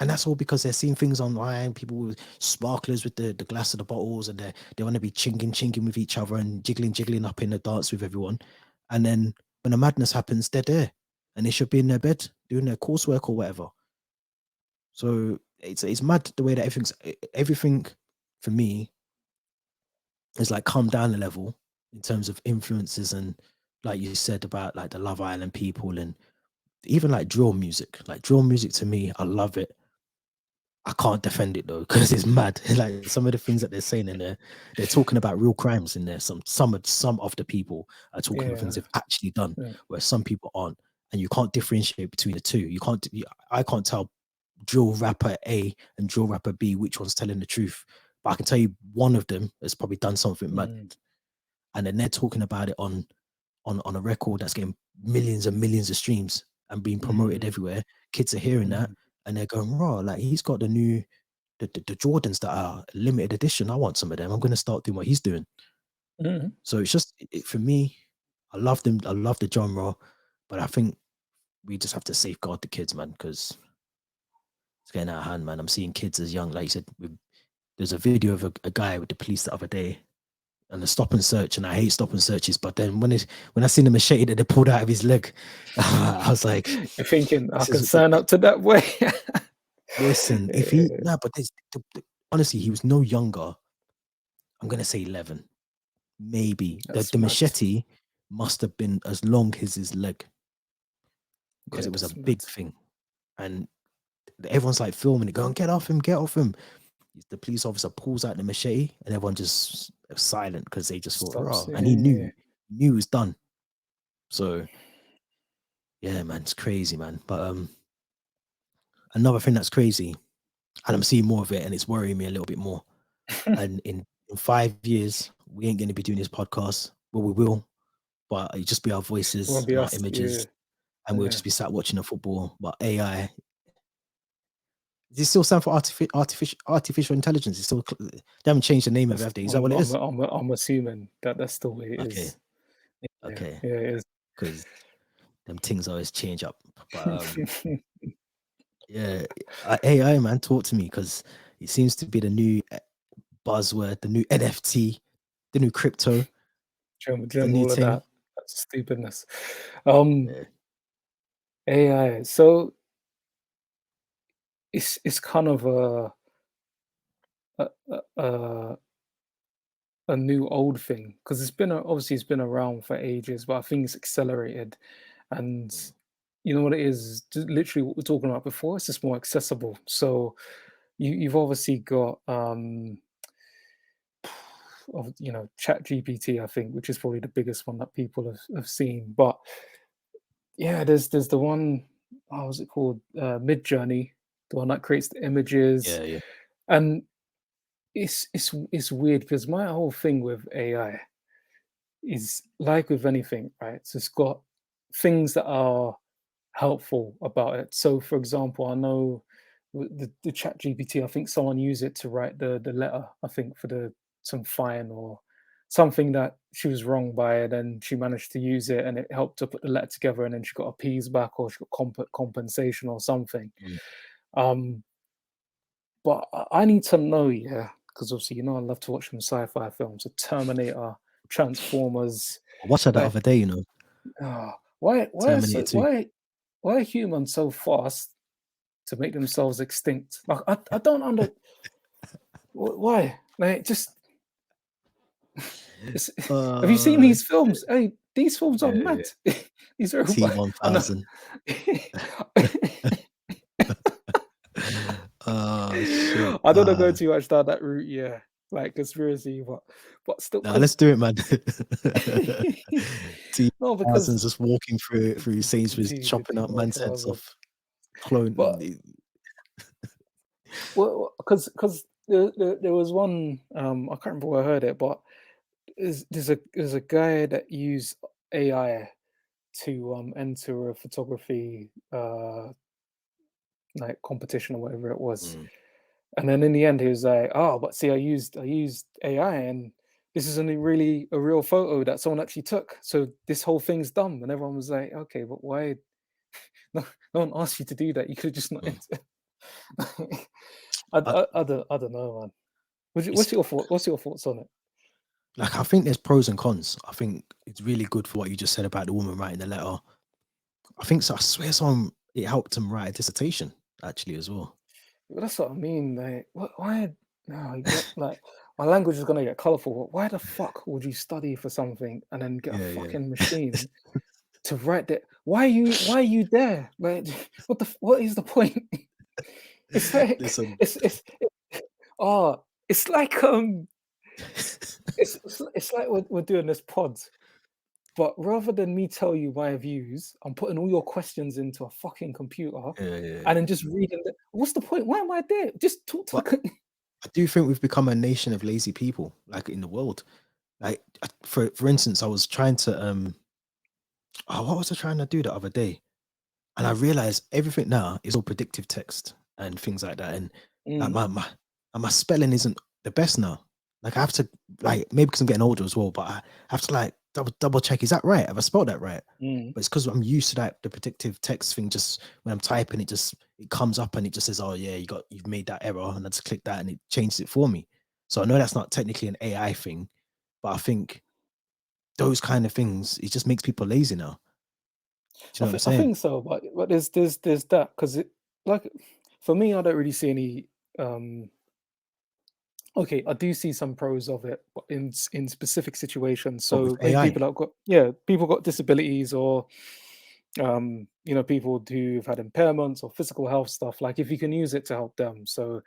Speaker 1: And that's all because they're seeing things online, people with sparklers with the glass of the bottles, and they want to be chinging with each other and jiggling up in the dance with everyone. And then when the madness happens, they're there. And they should be in their bed doing their coursework or whatever. So it's mad the way that everything for me it's like come down a level in terms of influences, and like you said about like the Love Island people, and even like drill music. Like drill music to me, I love it. I can't defend it though because it's mad. Like some of the things that they're saying in there, they're talking about real crimes in there. Some of the people are talking about things
Speaker 2: Yeah,
Speaker 1: they've actually done,
Speaker 2: yeah.
Speaker 1: where some people aren't, and you can't differentiate between the two. You can't. I can't tell drill rapper A and drill rapper B which one's telling the truth, but I can tell you one of them has probably done something mad,
Speaker 2: Mm,
Speaker 1: and then they're talking about it on a record that's getting millions and millions of streams and being promoted
Speaker 2: mm,
Speaker 1: everywhere. Kids are hearing that
Speaker 2: mm,
Speaker 1: and they're going, raw, like he's got the Jordans that are limited edition. I want some of them. I'm gonna start doing what he's doing.
Speaker 2: mm.
Speaker 1: So it's just for me, I love them, I love the genre, but I think we just have to safeguard the kids, man, because it's getting out of hand, man. I'm seeing kids as young, like you said, there's a video of a guy with the police the other day and the stop and search, and I hate stop and searches. But then when I seen the machete that they pulled out of his leg, I was like,
Speaker 2: You're thinking I
Speaker 1: "This
Speaker 2: can
Speaker 1: is
Speaker 2: sign up to that way.
Speaker 1: listen." If he
Speaker 2: Yeah,
Speaker 1: no, but honestly, he was no younger. I'm gonna say 11, maybe. The
Speaker 2: that's mad.
Speaker 1: machete must have been as long as his leg because
Speaker 2: Yeah,
Speaker 1: it was a
Speaker 2: that's
Speaker 1: big
Speaker 2: mad.
Speaker 1: thing, and everyone's like filming it, going, "Get off him! Get off him!" The police officer pulls out the machete, and everyone just silent because they just thought,
Speaker 2: Stops.
Speaker 1: "Raw," and he knew it was done. So yeah, man, it's crazy, man. But another thing that's crazy, and I'm seeing more of it, and it's worrying me a little bit more. And in 5 years, we ain't going to be doing this podcast. Well, we will, but it'll just be our
Speaker 2: Won't
Speaker 1: voices
Speaker 2: be
Speaker 1: and our
Speaker 2: us. Yeah,
Speaker 1: images, and we'll
Speaker 2: yeah.
Speaker 1: just be sat watching the football. But AI, does it still stand for artificial intelligence? It's still they haven't changed the name of it,
Speaker 2: That's,
Speaker 1: have they? Is that what it is?
Speaker 2: I'm assuming that that's the way it
Speaker 1: Okay,
Speaker 2: is. Yeah,
Speaker 1: okay,
Speaker 2: yeah, it
Speaker 1: because them things always change up. But
Speaker 2: is.
Speaker 1: yeah, AI man, talk to me because it seems to be the new buzzword, the new NFT, the new crypto, the
Speaker 2: General,
Speaker 1: new
Speaker 2: all of
Speaker 1: thing.
Speaker 2: that. That's stupidness. Um,
Speaker 1: Yeah,
Speaker 2: AI. So it's kind of a a, a, a new old thing because obviously it's been around for ages, but I think it's accelerated. And
Speaker 1: mm,
Speaker 2: you know what it is? Literally what we're talking about before. It's just more accessible. So you've obviously got Chat GPT, I think, which is probably the biggest one that people have seen. But yeah, there's the one, oh, what's it called? Mid Journey, the one that creates the images.
Speaker 1: yeah, yeah.
Speaker 2: And it's weird because my whole thing with AI is like with anything, right? So it's got things that are helpful about it. So for example, I know the chat GPT, I think someone used it to write the letter, I think for the some fine or something that she was wrong by, and then she managed to use it and it helped to put the letter together, and then she got a piece back or she got compensation or something.
Speaker 1: Mm.
Speaker 2: Um, but I need to know, yeah, because obviously, I love to watch some sci-fi films, so Terminator, Transformers,
Speaker 1: I watched that the
Speaker 2: like,
Speaker 1: other day, you know, Terminator 2.
Speaker 2: why are humans so fast to make themselves extinct? Like, I don't why? Like, just have you seen
Speaker 1: Uh,
Speaker 2: these films? Hey, these films are
Speaker 1: yeah, yeah.
Speaker 2: mad. These are, I know.
Speaker 1: T1000. Oh shit.
Speaker 2: I don't know go too much down that route, yeah, like conspiracy, but still,
Speaker 1: Nah,
Speaker 2: because
Speaker 1: let's do it, man.
Speaker 2: no,
Speaker 1: T1000's
Speaker 2: because
Speaker 1: just walking through Sainsbury's,
Speaker 2: the
Speaker 1: chopping up man's heads
Speaker 2: 1000.
Speaker 1: off, clone.
Speaker 2: But well, because there was one, I can't remember where I heard it, but there's a guy that used AI to enter a photography like competition or whatever it was.
Speaker 1: Mm,
Speaker 2: And then in the end he was like, oh, but see, I used AI, and this isn't really a real photo that someone actually took. So this whole thing's dumb. And everyone was like, okay, but why? No one asked you to do that. You could have just not
Speaker 1: mm.
Speaker 2: enter.
Speaker 1: I,
Speaker 2: I don't know, man.
Speaker 1: it's
Speaker 2: What's your thoughts on it?
Speaker 1: like I think there's pros and cons. I think it's really good for what you just said about the woman writing the letter. I think so. I swear, some it helped him write a dissertation actually as well.
Speaker 2: Well, that's what I mean. Like, why? No, you get like. my language is gonna get colorful. But why the fuck would you study for something and then get a
Speaker 1: Yeah, yeah.
Speaker 2: fucking machine to write that? Why are you there? Like, what is the point? It's like
Speaker 1: Listen,
Speaker 2: oh, it's like it's like we're doing this pod, but rather than me tell you my views, I'm putting all your questions into a fucking computer
Speaker 1: yeah, yeah,
Speaker 2: and then
Speaker 1: yeah.
Speaker 2: just reading the what's the point? Why am I there? Just talk to
Speaker 1: But
Speaker 2: the
Speaker 1: I do think we've become a nation of lazy people, like in the world. Like for instance, I was trying to what was I trying to do the other day? And I realized everything now is all predictive text and things like that. And like
Speaker 2: mm,
Speaker 1: my spelling isn't the best now. Like I have to like maybe because I'm getting older as well, but I have to like double check, is that right? Have I spelled that right?
Speaker 2: mm.
Speaker 1: But it's because I'm used to that the predictive text thing. Just when I'm typing, it comes up and it just says, "Oh yeah, you've made that error," and I just click that and it changes it for me. So I know that's not technically an AI thing, but I think those kind of things it just makes people lazy now. Do you know what I'm
Speaker 2: I
Speaker 1: saying?
Speaker 2: think so, but there's that because it like for me, I don't really see any. Um, okay, I do see some pros of it but in specific situations.
Speaker 1: But with
Speaker 2: So maybe
Speaker 1: AI,
Speaker 2: people that got people got disabilities or people who've had impairments or physical health stuff. Like if you can use it to help them, so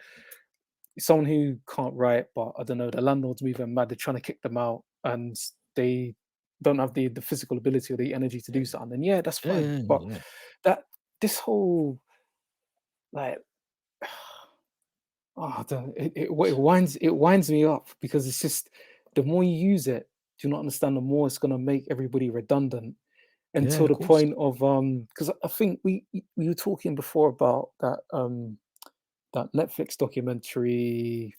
Speaker 2: someone who can't write, but I don't know, the landlord's moving mad, they're trying to kick them out, and they don't have the physical ability or the energy to
Speaker 1: yeah,
Speaker 2: do something. Then yeah, that's
Speaker 1: yeah,
Speaker 2: fine.
Speaker 1: yeah,
Speaker 2: But
Speaker 1: yeah.
Speaker 2: that this whole like oh, I don't, it winds me up because it's just the more you use it, do you not understand? The more it's gonna make everybody redundant
Speaker 1: Yeah,
Speaker 2: until
Speaker 1: of
Speaker 2: the
Speaker 1: course.
Speaker 2: point of because I think we were talking before about that Netflix documentary,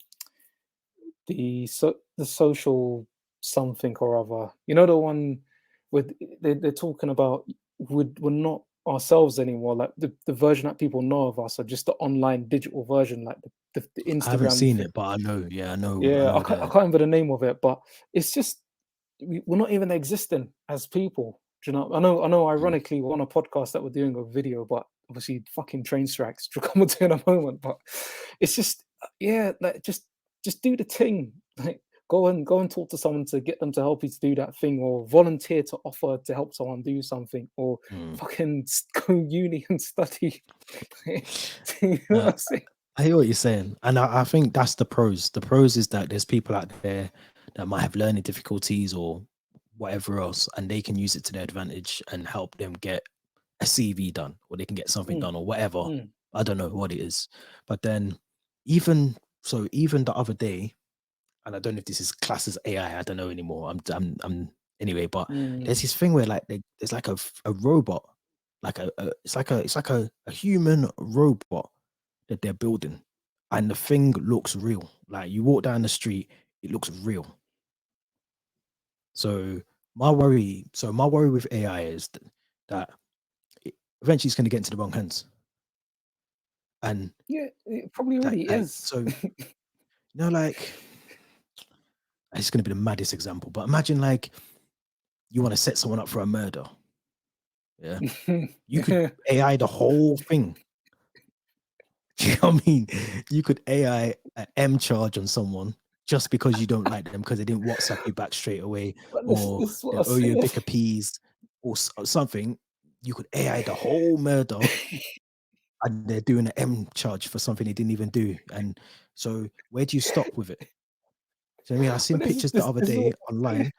Speaker 2: the social something or other. You know the one with they're talking about we're not ourselves anymore. Like the version that people know of us are just the online digital version, like the
Speaker 1: I haven't
Speaker 2: Instagram
Speaker 1: seen
Speaker 2: thing.
Speaker 1: it, but I know. Yeah, I
Speaker 2: Yeah,
Speaker 1: know
Speaker 2: I
Speaker 1: the.
Speaker 2: can't remember the name of it, but it's just we're not even existing as people. Do you know? I know.
Speaker 1: Mm.
Speaker 2: Ironically, we're on a podcast that we're doing a video, but obviously, fucking train strikes will come to in a moment. But it's just, yeah, like just do the thing. Like go and talk to someone to get them to help you to do that thing, or volunteer to offer to help someone do something, or
Speaker 1: Mm.
Speaker 2: fucking go uni and study. You know what
Speaker 1: Uh,
Speaker 2: I'm saying?
Speaker 1: I hear what you're saying, and I think that's the pros. The pros is that there's people out there that might have learning difficulties or whatever else, and they can use it to their advantage and help them get a CV done, or they can get something
Speaker 2: Mm,
Speaker 1: done, or whatever.
Speaker 2: mm,
Speaker 1: I don't know what it is, but then even even the other day, and I don't know if this is classed as AI. I don't know anymore. I'm anyway. But there's
Speaker 2: mm.
Speaker 1: this thing where like there's like a robot, like it's like a human robot that they're building, and the thing looks real. Like you walk down the street, it looks real. So my worry with AI is that eventually it's going to get into the wrong hands, and
Speaker 2: Yeah, it probably
Speaker 1: that
Speaker 2: already
Speaker 1: like
Speaker 2: is.
Speaker 1: so like it's going to be the maddest example, but imagine like you want to set someone up for a murder. Yeah. You could AI the whole thing. Do you know what I mean? You could AI a M charge on someone just because you don't like them because they didn't WhatsApp you back straight away,
Speaker 2: But this
Speaker 1: or
Speaker 2: this is what
Speaker 1: they
Speaker 2: I
Speaker 1: owe you a
Speaker 2: said.
Speaker 1: big of peas or something. You could AI the whole murder and they're doing an M charge for something they didn't even do. And so where do you stop with it? Do you know what I mean? I seen
Speaker 2: But this
Speaker 1: pictures the
Speaker 2: this
Speaker 1: other
Speaker 2: this is
Speaker 1: day
Speaker 2: what
Speaker 1: online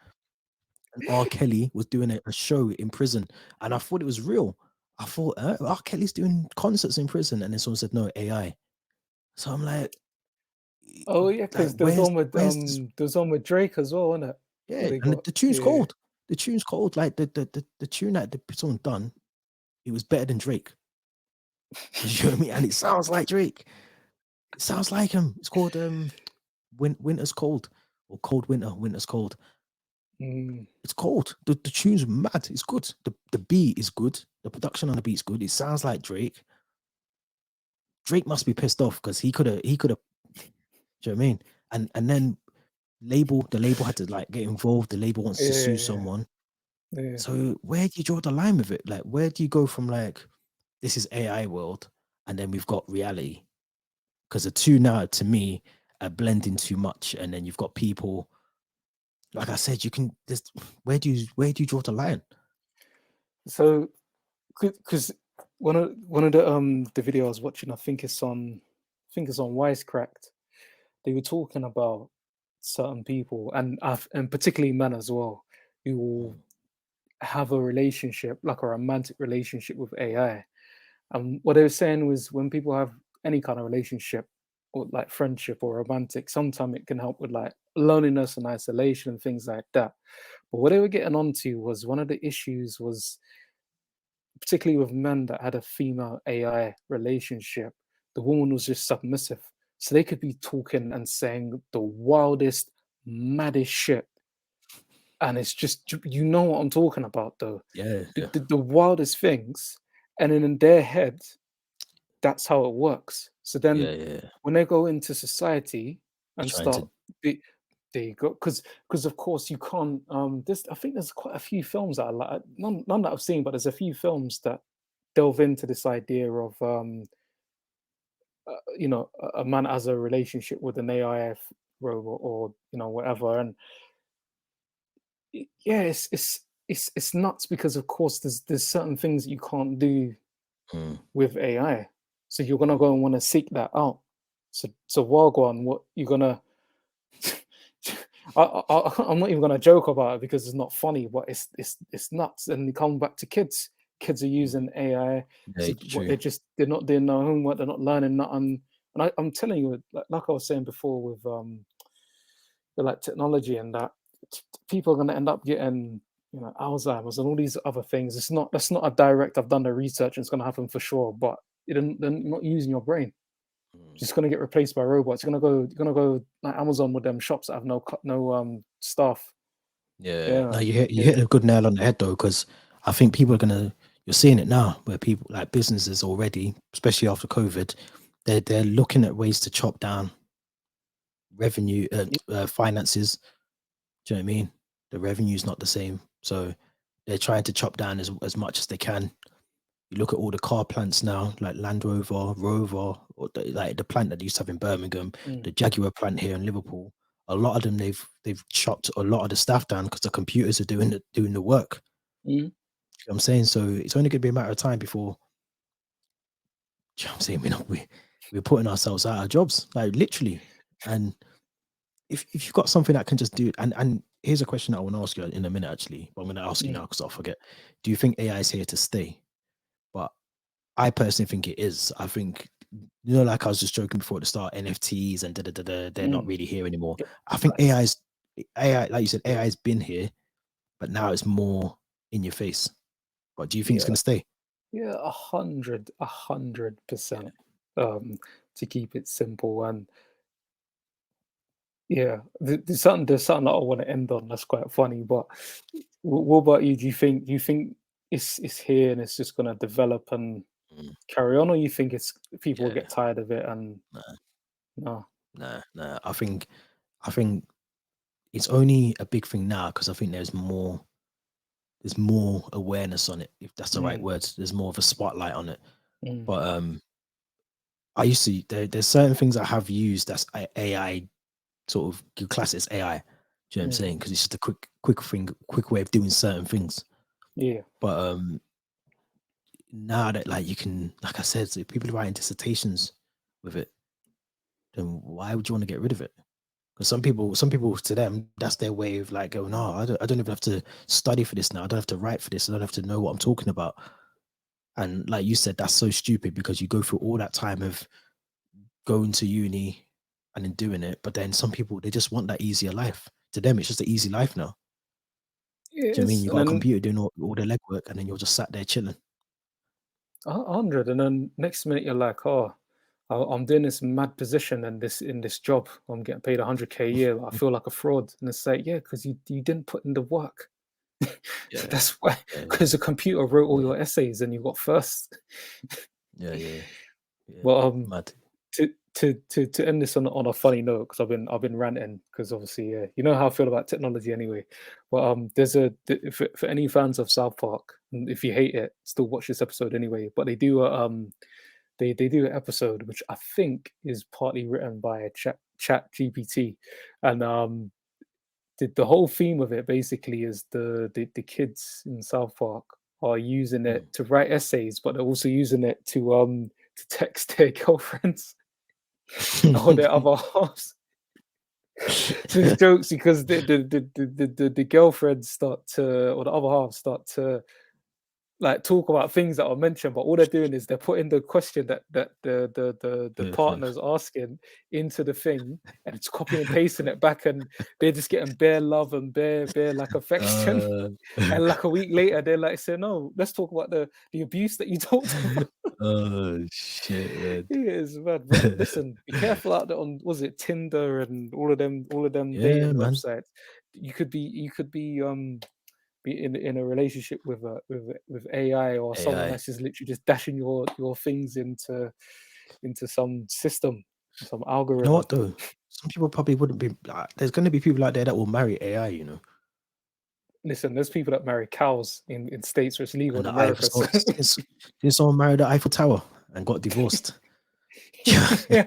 Speaker 1: and R. Kelly was doing a show in prison, and I thought it was real. I thought R. Kelly's doing concerts in prison, and then someone said no AI. So I'm
Speaker 2: oh yeah,
Speaker 1: like,
Speaker 2: because there's one with
Speaker 1: where's this?
Speaker 2: there's one with Drake as well, isn't it? Where
Speaker 1: Yeah,
Speaker 2: they
Speaker 1: and
Speaker 2: got
Speaker 1: the tune's
Speaker 2: yeah.
Speaker 1: cold. The tune's cold. Like the tune that the someone done, it was better than Drake. You know what I mean? And it sounds like Drake. It sounds like him. It's called Winter's Cold or Cold Winter. Winter's Cold.
Speaker 2: Mm,
Speaker 1: It's cold. The tune's mad. It's good. The beat is good. The production on the beat's good. It sounds like Drake. Drake must be pissed off because he could have. Do you know what I mean? And then the label had to like get involved. The label wants to sue
Speaker 2: yeah,
Speaker 1: someone.
Speaker 2: yeah.
Speaker 1: So where do you draw the line with it? Like where do you go from like this is AI world and then we've got reality? Because the two now to me blending too much, and then you've got people. Like I said, you can. Where do you draw the line?
Speaker 2: So, because one of the video I was watching, I think it's on Wisecracked. They were talking about certain people, and particularly men as well, who will have a relationship, like a romantic relationship with AI. And what they were saying was, when people have any kind of relationship, or like friendship or romantic, sometimes it can help with like loneliness and isolation and things like that. But what they were getting onto was, one of the issues was, particularly with men that had a female AI relationship, the woman was just submissive. So they could be talking and saying the wildest, maddest shit. And it's just, you know what I'm talking about, though.
Speaker 1: Yeah, yeah,
Speaker 2: The wildest things. And then in their head, that's how it works. So then
Speaker 1: yeah.
Speaker 2: when they go into society and
Speaker 1: Trying
Speaker 2: start,
Speaker 1: to.
Speaker 2: they go, because of course you can't, this, I think there's quite a few films that I like, none that I've seen, but there's a few films that delve into this idea of, a man has a relationship with an AI robot, or whatever. And yeah, it's nuts, because of course there's certain things that you can't do
Speaker 1: Mm,
Speaker 2: with AI. So you're gonna go and want to seek that out. So Wagwan, what you're gonna I'm not even gonna joke about it, because it's not funny, but it's nuts. And they come back to kids. Kids are using AI.
Speaker 1: yeah,
Speaker 2: So what
Speaker 1: true.
Speaker 2: they're not doing no homework, they're not learning nothing. And I'm telling you, like I was saying before, with like technology and that, people are gonna end up getting, Alzheimer's and all these other things. That's not a direct, I've done the research and it's gonna happen for sure, but they're not using your brain.
Speaker 1: Mm.
Speaker 2: Just gonna get replaced by robots. You're gonna go like Amazon with them shops that have no staff.
Speaker 1: Yeah,
Speaker 2: Yeah,
Speaker 1: no,
Speaker 2: man.
Speaker 1: you hit
Speaker 2: Yeah.
Speaker 1: a good nail on the head though, because I think people are gonna. You're seeing it now, where people like businesses already, especially after COVID, they're looking at ways to chop down revenue,
Speaker 2: Yep.
Speaker 1: finances. Do you know what I mean? The revenue is not the same, so they're trying to chop down as much as they can. You look at all the car plants now, like Land Rover, Rover, or like the plant that they used to have in Birmingham,
Speaker 2: Mm,
Speaker 1: the Jaguar plant here in Liverpool. A lot of them, they've chopped a lot of the staff down because the computers are doing the work.
Speaker 2: mm,
Speaker 1: You know what I'm saying? So it's only going to be a matter of time before, you know what I'm saying, we're putting ourselves out of jobs, like literally. And if you've got something that can just do, and here's a question that I want to ask you in a minute, actually, but I'm going to ask you now
Speaker 2: mm,
Speaker 1: because I'll forget. Do you think AI is here to stay? But I personally think it is. I think, like I was just joking before at the start, NFTs and they're not
Speaker 2: mm.
Speaker 1: really here anymore.
Speaker 2: Yep.
Speaker 1: I think
Speaker 2: Facts.
Speaker 1: AI, like you said, AI has been here, but now it's more in your face. But do you think it's
Speaker 2: Yeah,
Speaker 1: gonna stay?
Speaker 2: yeah, 100%. Um, to keep it simple. And yeah, there's something that I want to end on. That's quite funny. But what about you? Do you think it's here and it's just gonna develop and
Speaker 1: Mm,
Speaker 2: carry on, or you think it's people will
Speaker 1: yeah,
Speaker 2: get tired of it and
Speaker 1: nah,
Speaker 2: no?
Speaker 1: nah. I think it's only a big thing now because I think there's more awareness on it, if that's the right
Speaker 2: Mm,
Speaker 1: word. There's more of a spotlight on it.
Speaker 2: mm,
Speaker 1: But I used to there's certain things I have used that's AI, sort of you class it as AI. Do you know what I'm
Speaker 2: mm,
Speaker 1: saying? Because it's just a quick thing, quick way of doing certain things.
Speaker 2: yeah,
Speaker 1: But now that like you can, like I said, so if people are writing dissertations with it, then why would you want to get rid of it? Because some people to them, that's their way of like going, oh, I don't even have to study for this now. I don't have to write for this. I don't have to know what I'm talking about. And like you said, that's so stupid because you go through all that time of going to uni and then doing it. But then some people, they just want that easier life. To them, it's just an easy life now.
Speaker 2: it
Speaker 1: Do you know what I mean?
Speaker 2: is.
Speaker 1: You
Speaker 2: And
Speaker 1: got a
Speaker 2: then
Speaker 1: computer doing all the legwork and then you're just sat there chilling.
Speaker 2: 100, and then next minute you're like, oh, I'm doing this mad position and this in this job. I'm getting paid 100K a year. I feel like a fraud. And it's like, yeah, because you didn't put in the work.
Speaker 1: Yeah,
Speaker 2: That's why,
Speaker 1: yeah,
Speaker 2: because the computer wrote all
Speaker 1: yeah,
Speaker 2: your essays and you got first.
Speaker 1: yeah, yeah, yeah.
Speaker 2: But
Speaker 1: Mad.
Speaker 2: to end this on a funny note, because I've been ranting, because obviously, yeah, you know how I feel about technology anyway. But for any fans of South Park, and if you hate it, still watch this episode anyway. But they do an episode which I think is partly written by a chat Chat GPT, and the whole theme of it basically is the kids in South Park are using it to write essays, but they're also using it to text their girlfriends or their other halves. So it's jokes because the girlfriends start to, or the other half start to, like, talk about things that are mentioned, but all they're doing is they're putting the question that the partner's asking into the thing, and it's copying and pasting it back, and they're just getting bare love and bare like affection. And like a week later, they're like saying, "No, let's talk about the abuse that you talked about."
Speaker 1: Oh shit, man.
Speaker 2: It is mad. But listen, be careful out there on, was it Tinder and all of them
Speaker 1: Yeah,
Speaker 2: dating
Speaker 1: man.
Speaker 2: websites. You could be in a relationship with with AI, or someone
Speaker 1: AI.
Speaker 2: that's just literally just dashing your things into some system, some
Speaker 1: You know
Speaker 2: algorithm.
Speaker 1: what though? Some people probably wouldn't be. There's going to be people out there that will marry AI. You know,
Speaker 2: Listen, there's people that marry cows in states where it's legal
Speaker 1: and
Speaker 2: in
Speaker 1: the Eiffel.
Speaker 2: America. So
Speaker 1: Didn't someone marry the Eiffel Tower and got divorced?
Speaker 2: yeah,
Speaker 1: Do you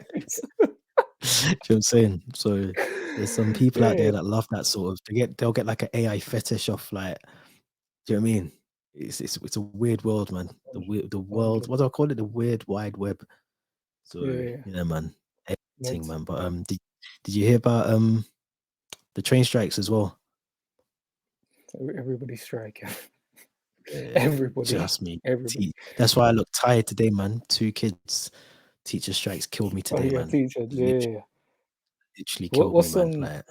Speaker 1: know what I'm saying? So there's some people out
Speaker 2: yeah,
Speaker 1: there that love that sort of. They'll get like an AI fetish off, like. Do you know what I mean? It's a weird world, man. The world.
Speaker 2: 100.
Speaker 1: What do I call it? The weird wide web. So
Speaker 2: Yeah,
Speaker 1: yeah, man. Everything,
Speaker 2: meant
Speaker 1: man. But did you hear about the train strikes as well?
Speaker 2: everybody's striking.
Speaker 1: Yeah,
Speaker 2: Everybody,
Speaker 1: just me.
Speaker 2: everybody.
Speaker 1: That's why I look tired today, man. 2 kids. Teacher strikes killed me
Speaker 2: Oh
Speaker 1: today,
Speaker 2: yeah,
Speaker 1: man.
Speaker 2: teacher. Yeah.
Speaker 1: Literally
Speaker 2: What
Speaker 1: killed me,
Speaker 2: what's
Speaker 1: man. Like,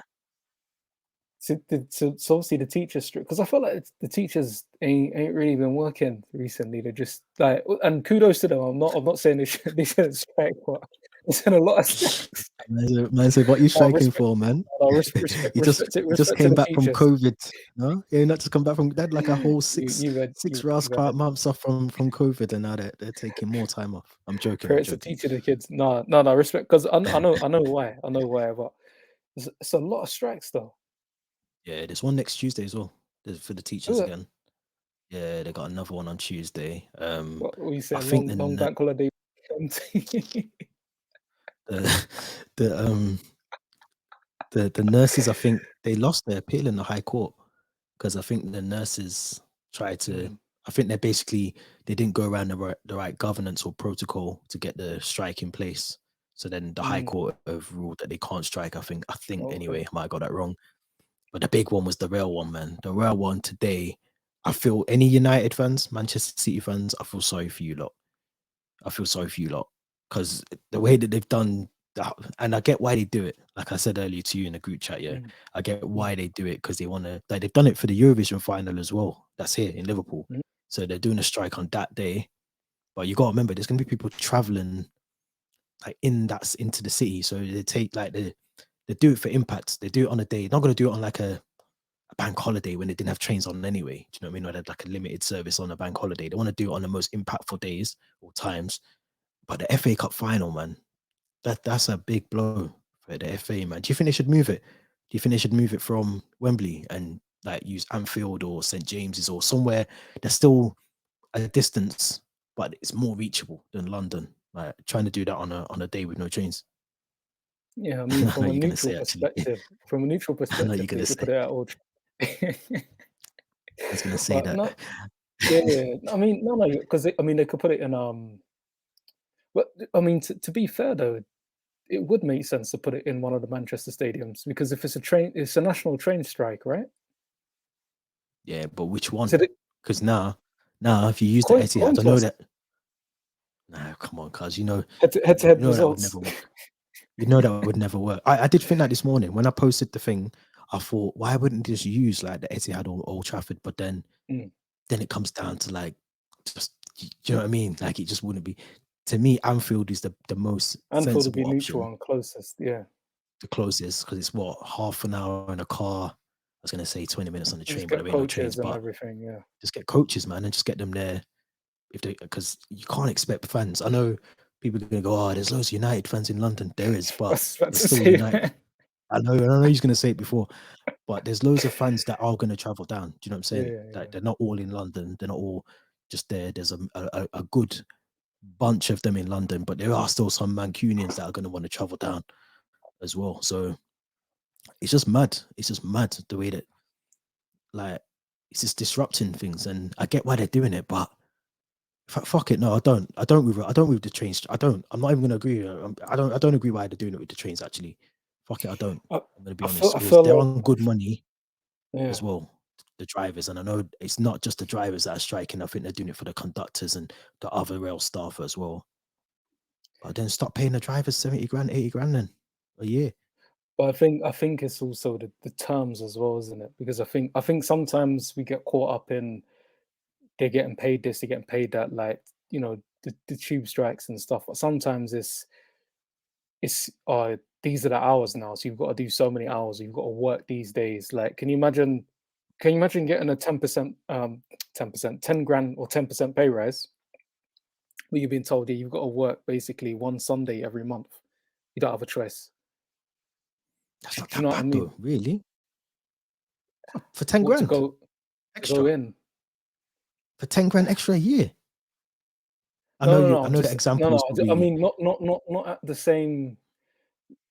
Speaker 2: so obviously the teachers, because I feel like the teachers ain't really been working recently. They're just like, and kudos to them. I'm not saying they shouldn't strike, but there's been a lot of strikes.
Speaker 1: man said, "What you striking
Speaker 2: Respect,
Speaker 1: for, man?"
Speaker 2: respect,
Speaker 1: He just
Speaker 2: respect to
Speaker 1: came
Speaker 2: the
Speaker 1: back from
Speaker 2: teachers.
Speaker 1: COVID. No, yeah, not just come back from. They had like a whole six
Speaker 2: You've
Speaker 1: six
Speaker 2: had it.
Speaker 1: months off from COVID, and now they're taking more time off. I'm joking. I'm
Speaker 2: Credit to
Speaker 1: joking.
Speaker 2: teaching the kids. No, respect, because I know why. I know why, but it's a lot of strikes though.
Speaker 1: Yeah, there's one next Tuesday as well. There's for the
Speaker 2: Is
Speaker 1: teachers
Speaker 2: it?
Speaker 1: again. Yeah, they got another one on Tuesday.
Speaker 2: What we
Speaker 1: I
Speaker 2: say?
Speaker 1: think
Speaker 2: Long bank holiday.
Speaker 1: the the um the nurses, I think they lost their appeal in the High Court because I think the nurses tried to.
Speaker 2: Mm,
Speaker 1: I think they didn't go around the right governance or protocol to get the strike in place. So then the High
Speaker 2: mm,
Speaker 1: Court have ruled that they can't strike. I think
Speaker 2: okay.
Speaker 1: anyway. I might have got that wrong. But the big one was the real one, man. The real one today. I feel any United fans, Manchester City fans, I feel sorry for you lot. I feel sorry for you lot because the way that they've done that, and I get why they do it. Like I said earlier to you in the group chat, yeah,
Speaker 2: Mm,
Speaker 1: I get
Speaker 2: mm,
Speaker 1: why they do it because they want to. Like they've done it for the Eurovision final as well. That's here in Liverpool,
Speaker 2: mm.
Speaker 1: so they're doing a strike on that day. But you got to remember, there's gonna be people traveling like into the city, so they take like they do it for impact. They do it on a day. They're not gonna do it on like a bank holiday when they didn't have trains on anyway. Do you know what I mean? Or they had like a limited service on a bank holiday. They want to do it on the most impactful days or times. But the FA Cup final, man, that's a big blow for the FA, man. Do you think they should move it? Do you think they should move it from Wembley and like use Anfield or St James's or somewhere that's still a distance, but it's more reachable than London? Like trying to do that on a day with no trains.
Speaker 2: Yeah, I mean,
Speaker 1: I know you're gonna say actually.
Speaker 2: from a neutral
Speaker 1: I know you're
Speaker 2: perspective, they
Speaker 1: gonna
Speaker 2: should
Speaker 1: say.
Speaker 2: put it at Old.
Speaker 1: I was gonna say
Speaker 2: But
Speaker 1: that.
Speaker 2: no, yeah, yeah. I mean, no, because I mean, they could put it in. But I mean, to be fair though, it would make sense to put it in one of the Manchester stadiums, because if it's a national train strike, right?
Speaker 1: Yeah, but which
Speaker 2: So
Speaker 1: one?
Speaker 2: the
Speaker 1: Because now, if you use the
Speaker 2: coin
Speaker 1: Etihad, I know
Speaker 2: toss,
Speaker 1: that. Nah, come on, cuz
Speaker 2: head to head
Speaker 1: that would never
Speaker 2: results.
Speaker 1: work. You know that would never work. I did think that this morning when I posted the thing. I thought, why wouldn't they just use like the Etihad or Old Trafford? But
Speaker 2: Mm.
Speaker 1: then it comes down to like, just you know what I mean? Like it just wouldn't be. To me, Anfield is the most
Speaker 2: Anfield would be
Speaker 1: sensible
Speaker 2: neutral
Speaker 1: option,
Speaker 2: and closest. Yeah,
Speaker 1: the closest, because it's what half an hour in a car. I was gonna say 20 minutes on the
Speaker 2: you just
Speaker 1: train, but
Speaker 2: get
Speaker 1: there ain't no trains.
Speaker 2: coaches and
Speaker 1: But
Speaker 2: everything. Yeah,
Speaker 1: just get coaches, man, and just get them there if they because you can't expect fans. I know people are gonna go, oh, there's loads of United fans in London. There is,
Speaker 2: I
Speaker 1: but
Speaker 2: was about
Speaker 1: there's
Speaker 2: to
Speaker 1: still
Speaker 2: say
Speaker 1: United.
Speaker 2: that.
Speaker 1: I know he's gonna say it before, but there's loads of fans that are gonna travel down. Do you know what I'm
Speaker 2: Yeah,
Speaker 1: saying?
Speaker 2: yeah,
Speaker 1: Like they're not all in London. They're not all just there. There's a good bunch of them in London, but there are still some Mancunians that are gonna want to travel down. as well. So it's just mad. It's just mad the way that, like, it's just disrupting things, and I get why they're doing it, but fuck it. No, I don't. I don't with the trains. I don't. I'm not even gonna agree. I don't agree why they're doing it with the trains. Actually, fuck it. I don't.
Speaker 2: I,
Speaker 1: I'm gonna be
Speaker 2: I feel
Speaker 1: honest
Speaker 2: I
Speaker 1: because
Speaker 2: feel
Speaker 1: they're
Speaker 2: like,
Speaker 1: on good money
Speaker 2: yeah.
Speaker 1: as well. The drivers, and I know it's not just the drivers that are striking. I think they're doing it for the conductors and the other rail staff as well. But then stop paying the drivers 70 grand, 80 grand then a year.
Speaker 2: But I think it's also the terms as well, isn't it? Because I think sometimes we get caught up in they're getting paid this, they're getting paid that, like, the tube strikes and stuff. But sometimes it's these are the hours now, so you've got to do so many hours, you've got to work these days. Like, can you imagine getting a 10%, 10%, 10 grand or 10% pay rise, but you've been told that you've got to work basically one Sunday every month. You don't have a choice.
Speaker 1: That's
Speaker 2: Do
Speaker 1: not
Speaker 2: you
Speaker 1: that
Speaker 2: know what I
Speaker 1: bad
Speaker 2: mean?
Speaker 1: though, really. For 10
Speaker 2: What
Speaker 1: grand
Speaker 2: to go
Speaker 1: extra,
Speaker 2: in?
Speaker 1: for 10 grand extra a year.
Speaker 2: No, no, no.
Speaker 1: I
Speaker 2: I'm
Speaker 1: know the
Speaker 2: just no,
Speaker 1: example
Speaker 2: no.
Speaker 1: is
Speaker 2: I
Speaker 1: probably
Speaker 2: mean, not at the same,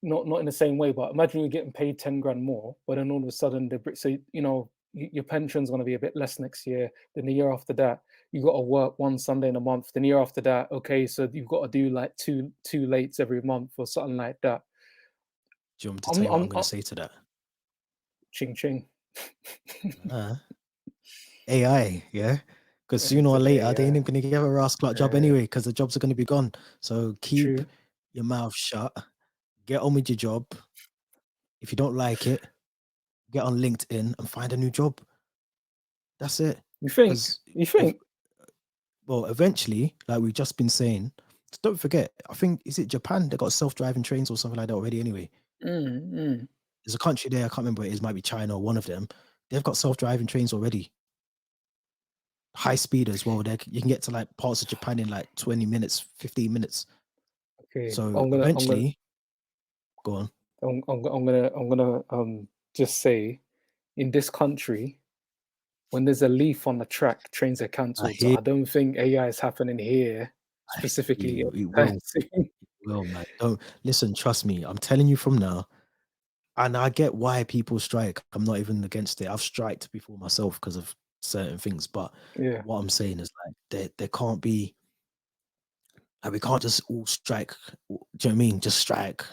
Speaker 2: not in the same way. But imagine you're getting paid 10 grand more, but then all of a sudden so your pension's going to be a bit less next year. Then the year after that, you got to work one Sunday in a month. Then the year after that, okay, so you've got to do like two lates every month or something like that.
Speaker 1: do you want me to tell you what I'm
Speaker 2: I'm
Speaker 1: gonna say to that?
Speaker 2: ching ching.
Speaker 1: Uh, AI, yeah. Because
Speaker 2: Yeah,
Speaker 1: sooner or later they
Speaker 2: today,
Speaker 1: ain't even gonna give a rascal job
Speaker 2: yeah,
Speaker 1: anyway, because the jobs are gonna be gone. So keep
Speaker 2: true.
Speaker 1: your mouth shut, get on with your job. If you don't like it, get on LinkedIn and find a new job. That's it.
Speaker 2: You think?
Speaker 1: Because
Speaker 2: You
Speaker 1: if
Speaker 2: think?
Speaker 1: well, eventually, like we've just been saying, don't forget, I think is it Japan? They got self-driving trains or something like that already anyway.
Speaker 2: Mm, mm.
Speaker 1: There's a country there, I can't remember what it is, might be China or one of them. They've got self-driving trains already. High speed as well. You can get to like parts of Japan in like 20 minutes, 15 minutes.
Speaker 2: Okay,
Speaker 1: So eventually, go on.
Speaker 2: I'm gonna just say, in this country, when there's a leaf on the track, trains are
Speaker 1: I
Speaker 2: cancelled. So
Speaker 1: hear
Speaker 2: I don't think AI is happening here
Speaker 1: I hear
Speaker 2: specifically
Speaker 1: you. It
Speaker 2: anytime
Speaker 1: will.
Speaker 2: soon.
Speaker 1: It will, man. Don't listen, trust me. I'm telling you from now. And I get why people strike. I'm not even against it. I've striked before myself because of certain things. But
Speaker 2: Yeah.
Speaker 1: what I'm saying is like there can't be like we can't just all strike. Do you know what I mean? Just strike.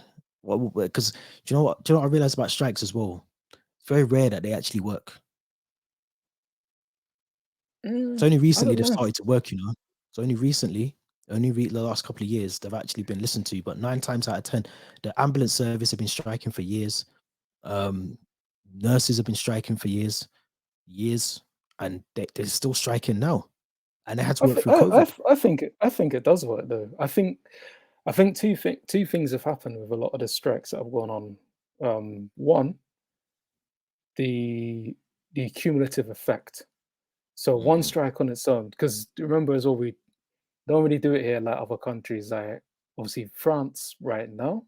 Speaker 1: Well, because do you know what? Do you know what I realized about strikes as well? It's very rare that they actually work. It's only
Speaker 2: I
Speaker 1: recently
Speaker 2: don't
Speaker 1: they've
Speaker 2: know.
Speaker 1: started to work, you know. It's only recently, the last couple of years, they've actually been listened to. But 9 times out of 10, the ambulance service have been striking for years. Um, Nurses have been striking for years, and they're still striking now, and they had to work through COVID.
Speaker 2: I think it does work though. I think two things have happened with a lot of the strikes that have gone on. One, the cumulative effect. So one
Speaker 1: Mm,
Speaker 2: strike on its own, because remember as well, we don't really do it here like other countries. Like, obviously France right now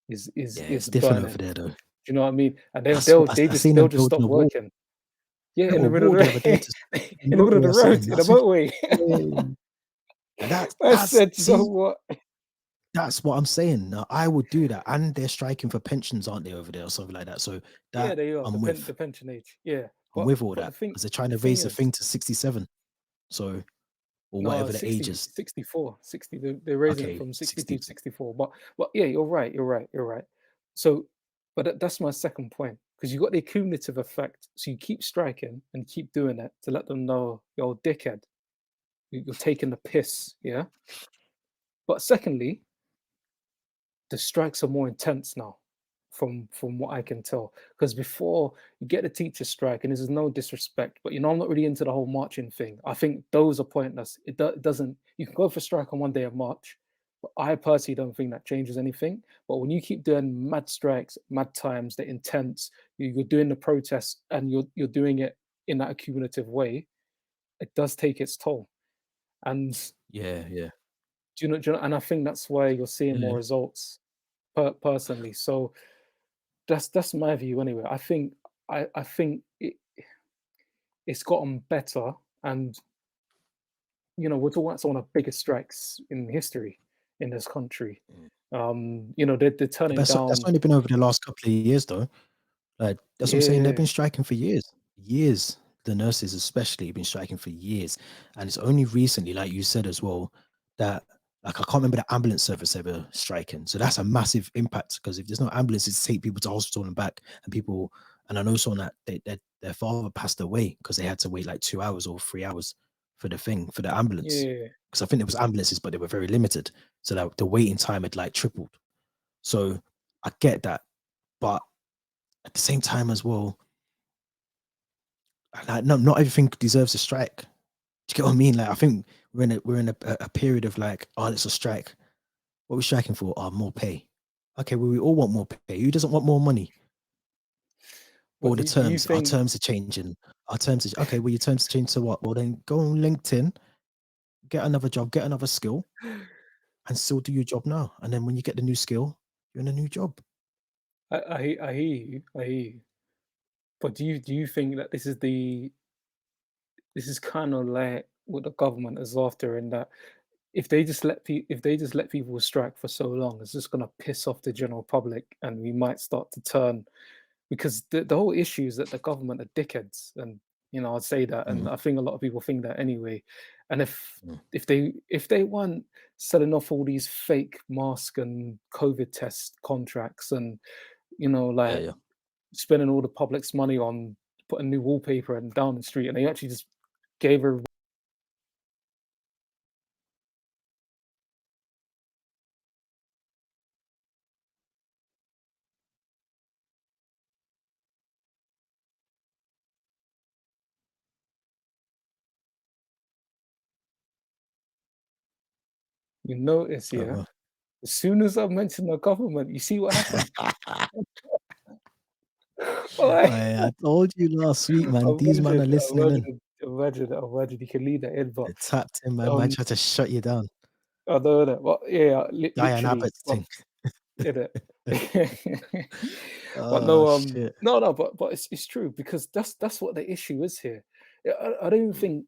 Speaker 1: yeah, it's
Speaker 2: is
Speaker 1: different over
Speaker 2: burning.
Speaker 1: there though.
Speaker 2: Do you know what I mean? And
Speaker 1: I seen
Speaker 2: they'll
Speaker 1: them
Speaker 2: just stop
Speaker 1: building a wall,
Speaker 2: working. Yeah, in
Speaker 1: built a
Speaker 2: the middle of
Speaker 1: wall the other day
Speaker 2: the
Speaker 1: to
Speaker 2: in the middle of
Speaker 1: motorway
Speaker 2: the
Speaker 1: or
Speaker 2: road,
Speaker 1: something.
Speaker 2: in
Speaker 1: I
Speaker 2: the
Speaker 1: said,
Speaker 2: motorway.
Speaker 1: yeah. And
Speaker 2: I said, you know
Speaker 1: see,
Speaker 2: what?
Speaker 1: that's what I'm saying. Now, I would do that, and they're striking for pensions, aren't they, over there or something like that? So
Speaker 2: Yeah,
Speaker 1: that
Speaker 2: they are
Speaker 1: I'm with.
Speaker 2: the pension age. Yeah,
Speaker 1: I'm with all
Speaker 2: but
Speaker 1: that because they're trying
Speaker 2: the
Speaker 1: to
Speaker 2: thing
Speaker 1: raise the
Speaker 2: is,
Speaker 1: thing to 67. So or
Speaker 2: no,
Speaker 1: whatever the age is.
Speaker 2: 64. They're raising it
Speaker 1: Okay,
Speaker 2: from 62 to
Speaker 1: 62.
Speaker 2: 64. But yeah, you're right. So, but that's my second point, because you got the cumulative effect. So you keep striking and keep doing it to let them know, yo, dickhead, you're taking the piss. Yeah. But secondly, the strikes are more intense now, from what I can tell. Because before you get a teacher strike, and this is no disrespect, but I'm not really into the whole marching thing. I think those are pointless. It doesn't. You can go for strike on one day of March, but I personally don't think that changes anything. But when you keep doing mad strikes, mad times, they're intense. You're doing the protests, and you're doing it in that accumulative way. It does take its toll. And
Speaker 1: Yeah, yeah,
Speaker 2: do you know? And I think that's why you're seeing
Speaker 1: yeah.
Speaker 2: more results personally. So that's my view anyway. I think it's gotten better, and we're talking about some of the biggest strikes in history in this country. They're turning
Speaker 1: But that's
Speaker 2: down.
Speaker 1: only been over the last couple of years, though. Like, that's what I'm saying. They've
Speaker 2: Yeah,
Speaker 1: been striking for years. Years. The nurses especially have been striking for years. And it's only recently, like you said as well, that like I can't remember the ambulance service ever striking. So that's a massive impact because if there's no ambulances to take people to hospital and back, and people, and I know someone that their father passed away because they had to wait like 2 hours or 3 hours for the ambulance.
Speaker 2: yeah.
Speaker 1: Because I think there was ambulances, but they were very limited. So that the waiting time had like tripled. So I get that. But at the same time as well, like not everything deserves a strike. Do you get what I mean? Like I think we're in a period of like, oh, it's a strike. What are we striking for? Oh, more pay. Okay, well, we all want more pay. Who doesn't want more money?
Speaker 2: What
Speaker 1: Or
Speaker 2: do you
Speaker 1: our
Speaker 2: think?
Speaker 1: terms are changing. Our terms are okay. Well, your terms change to what? Well, then go on LinkedIn, get another job, get another skill, and still do your job now. And then when you get the new skill, you're in a new job.
Speaker 2: I hear you. I hear you. But do you think that this is kind of like what the government is after, in that if they just let people strike for so long, it's just gonna piss off the general public, and we might start to turn, because the whole issue is that the government are dickheads, and I'd say that,
Speaker 1: Mm,
Speaker 2: and I think a lot of people think that anyway. And
Speaker 1: mm.
Speaker 2: if they weren't selling off all these fake mask and COVID test contracts, and
Speaker 1: Yeah,
Speaker 2: like
Speaker 1: yeah.
Speaker 2: spending all the public's money on putting new wallpaper and down the street, and they actually just gave her, you notice,
Speaker 1: Oh,
Speaker 2: yeah.
Speaker 1: well.
Speaker 2: As soon as I mention the government, you see what happened? Like,
Speaker 1: I told you last week, man. These men are listening in.
Speaker 2: imagine you can leave that in, but
Speaker 1: They tapped in, man. Man
Speaker 2: um,
Speaker 1: tried to shut you down.
Speaker 2: I know that. Well, yeah,
Speaker 1: Diane
Speaker 2: literally,
Speaker 1: Abbott's
Speaker 2: well,
Speaker 1: thing.
Speaker 2: in it. But
Speaker 1: Oh
Speaker 2: no,
Speaker 1: shit.
Speaker 2: no, but it's true, because that's what the issue is here. Yeah, I don't think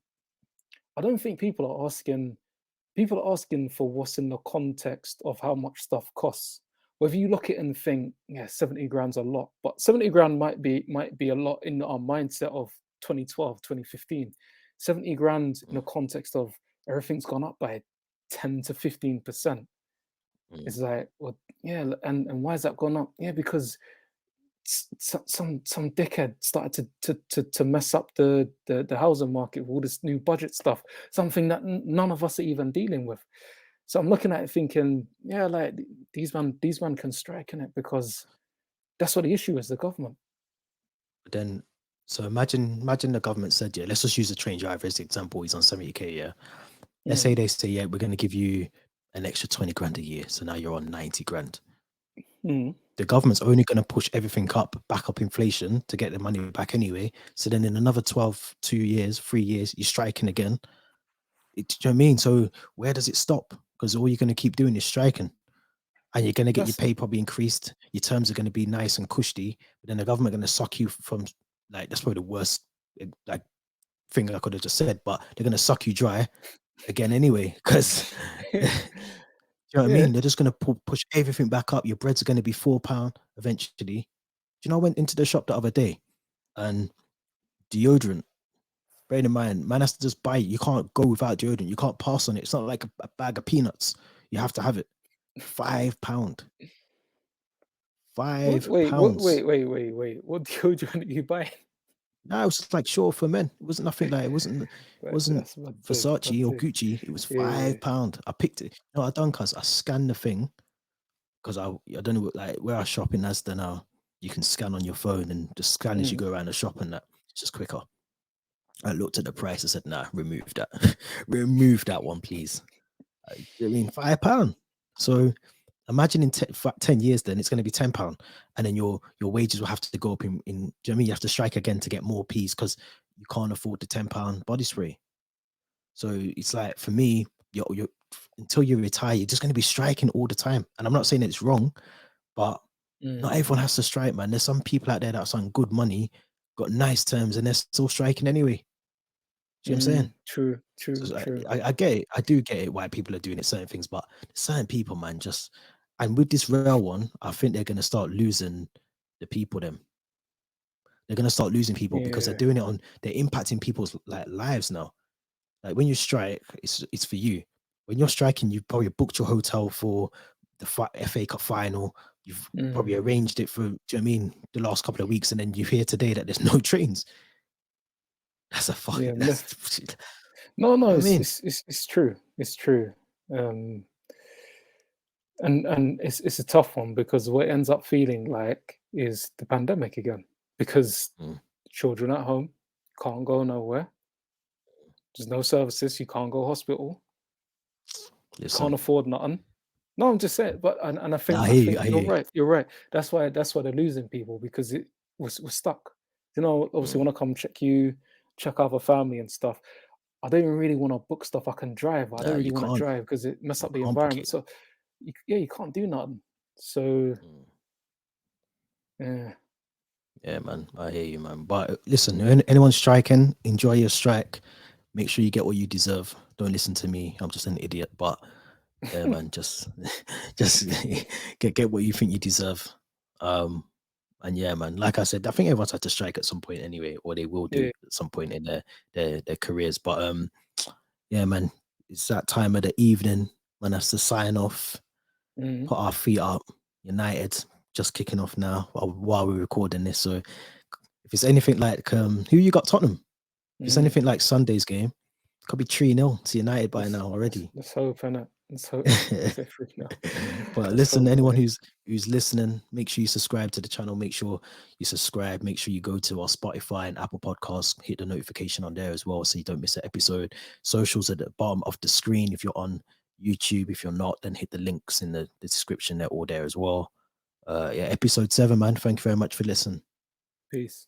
Speaker 2: people are asking for what's in the context of how much stuff costs. Whether you look at it and think, yeah, 70 grand's a lot, but 70 grand might be a lot in our mindset of 2012, 2015. 70 grand in
Speaker 1: Mm,
Speaker 2: the context of everything's gone up by 10 to 15%.
Speaker 1: mm.
Speaker 2: It's like, well, yeah, and why has that gone up? Yeah, because some dickhead started to mess up the housing market with all this new budget stuff, something that none of us are even dealing with. So I'm looking at it thinking, yeah, like these man can strike in it, because that's what the issue is, the government.
Speaker 1: But then, so imagine the government said, yeah, let's just use a train driver as the example. He's on 70K, yeah. Let's say
Speaker 2: Mm,
Speaker 1: they say, yeah, we're going to give you an extra 20 grand a year. So now you're on 90 grand.
Speaker 2: mm.
Speaker 1: The government's only going to push everything up, back up inflation to get the money back anyway. So then in another 12, 2 years, 3 years, you're striking again. Do you know what I mean? So where does it stop? Because all you're going to keep doing is striking. And you're going to get your
Speaker 2: That's
Speaker 1: pay probably increased. Your terms are going to be nice and cushy, but then the government going to suck you from, like, that's probably the worst like thing I could have just said, but they're going to suck you dry again anyway. Because you know what I
Speaker 2: yeah.
Speaker 1: mean? They're just going to push everything back up. Your bread's going to be £4 eventually. Do you know, I went into the shop the other day and deodorant. Bear in mind, man has to just buy it. You can't go without deodorant. You can't pass on it. It's not like a bag of peanuts. You have to have it. £5.
Speaker 2: What?
Speaker 1: Five
Speaker 2: Wait. What?
Speaker 1: pounds.
Speaker 2: Wait. What deodorant are you buying?
Speaker 1: No, it was just like short for men. It wasn't nothing like it wasn't
Speaker 2: That's my thing. My
Speaker 1: Versace or
Speaker 2: thing.
Speaker 1: Gucci. It was
Speaker 2: Yeah.
Speaker 1: £5. I picked it. You know what I done, cuz I scanned the thing because I don't know like where I shop in Asda now. You can scan on your phone and just scan as you
Speaker 2: Mm.
Speaker 1: go around the shop and that. It's just quicker. I looked at the price. I said, "Nah, remove that. Remove that one, please." I mean, £5. So imagine in 10 years, then it's going to be £10, and then your wages will have to go up in. Do you know what I mean? You have to strike again to get more peas because you can't afford the £10 body spray. So it's like for me, you're until you retire, you're just going to be striking all the time. And I'm not saying it's wrong, but not
Speaker 2: Mm.
Speaker 1: everyone has to strike, man. There's some people out there that's on good money, got nice terms, and they're still striking anyway. See what I'm saying?
Speaker 2: Mm. True. True.
Speaker 1: So
Speaker 2: True.
Speaker 1: I get it. I do get it why people are doing it, certain things, but certain people, man, just And with this rail one, I think they're gonna start losing the people. They're gonna start losing people because
Speaker 2: Yeah.
Speaker 1: they're impacting people's like lives now. Like when you strike, it's for you. When you're striking, you've probably booked your hotel for the FA Cup final. You've probably
Speaker 2: Mm.
Speaker 1: arranged it for, do you know what I mean, the last couple of weeks, and then you hear today that there's no trains. That's a
Speaker 2: Yeah.
Speaker 1: fucking
Speaker 2: Myth.
Speaker 1: that's
Speaker 2: No,
Speaker 1: you
Speaker 2: no,
Speaker 1: know what I
Speaker 2: it's
Speaker 1: mean.
Speaker 2: it's it's it's true. It's true. Um, and it's a tough one because what it ends up feeling like is the pandemic again because
Speaker 1: Mm,
Speaker 2: children at home can't go nowhere. There's no services. You can't go hospital. You can't
Speaker 1: listen,
Speaker 2: afford nothing. No, I'm just saying, but and I
Speaker 1: nah,
Speaker 2: think
Speaker 1: I
Speaker 2: I
Speaker 1: hear you.
Speaker 2: think
Speaker 1: I
Speaker 2: you're
Speaker 1: hear you.
Speaker 2: right. You're right. That's why they're losing people because we're stuck. You know, obviously
Speaker 1: Mm,
Speaker 2: when I come check you, check other family and stuff, I don't even really want to book stuff I can drive. I don't
Speaker 1: nah,
Speaker 2: really
Speaker 1: you
Speaker 2: want to
Speaker 1: can't.
Speaker 2: drive because it mess
Speaker 1: You
Speaker 2: up the
Speaker 1: can't book
Speaker 2: environment.
Speaker 1: it.
Speaker 2: So yeah, you can't do nothing. So
Speaker 1: Mm.
Speaker 2: yeah,
Speaker 1: Yeah, man. I hear you, man. But listen, anyone striking, enjoy your strike. Make sure you get what you deserve. Don't listen to me. I'm just an idiot. But yeah, man, just get what you think you deserve. Um, and yeah, man, like I said, I think everyone's had to strike at some point anyway, or they will do
Speaker 2: yeah.
Speaker 1: at some point in their careers. But yeah, man, it's that time of the evening when us to sign off,
Speaker 2: Mhm.
Speaker 1: put our feet up. United just kicking off now while we're recording this. So if it's anything like who you got Tottenham? If it's
Speaker 2: Mhm.
Speaker 1: anything like Sunday's game, it could be 3-0 to United by
Speaker 2: Let's
Speaker 1: now
Speaker 2: let's
Speaker 1: already.
Speaker 2: let's hope, innit? Let's hope. Let's say free now.
Speaker 1: But
Speaker 2: Let's
Speaker 1: listen,
Speaker 2: hope,
Speaker 1: anyone
Speaker 2: boy.
Speaker 1: who's listening, make sure you subscribe to the channel. Make sure you subscribe. Make sure you go to our Spotify and Apple Podcasts. Hit the notification on there as well, so you don't miss an episode. Socials at the bottom of the screen. If you're on YouTube, if you're not, then hit the links in the description. They're all there as well. Yeah, episode 7, man. Thank you very much for listening.
Speaker 2: Peace.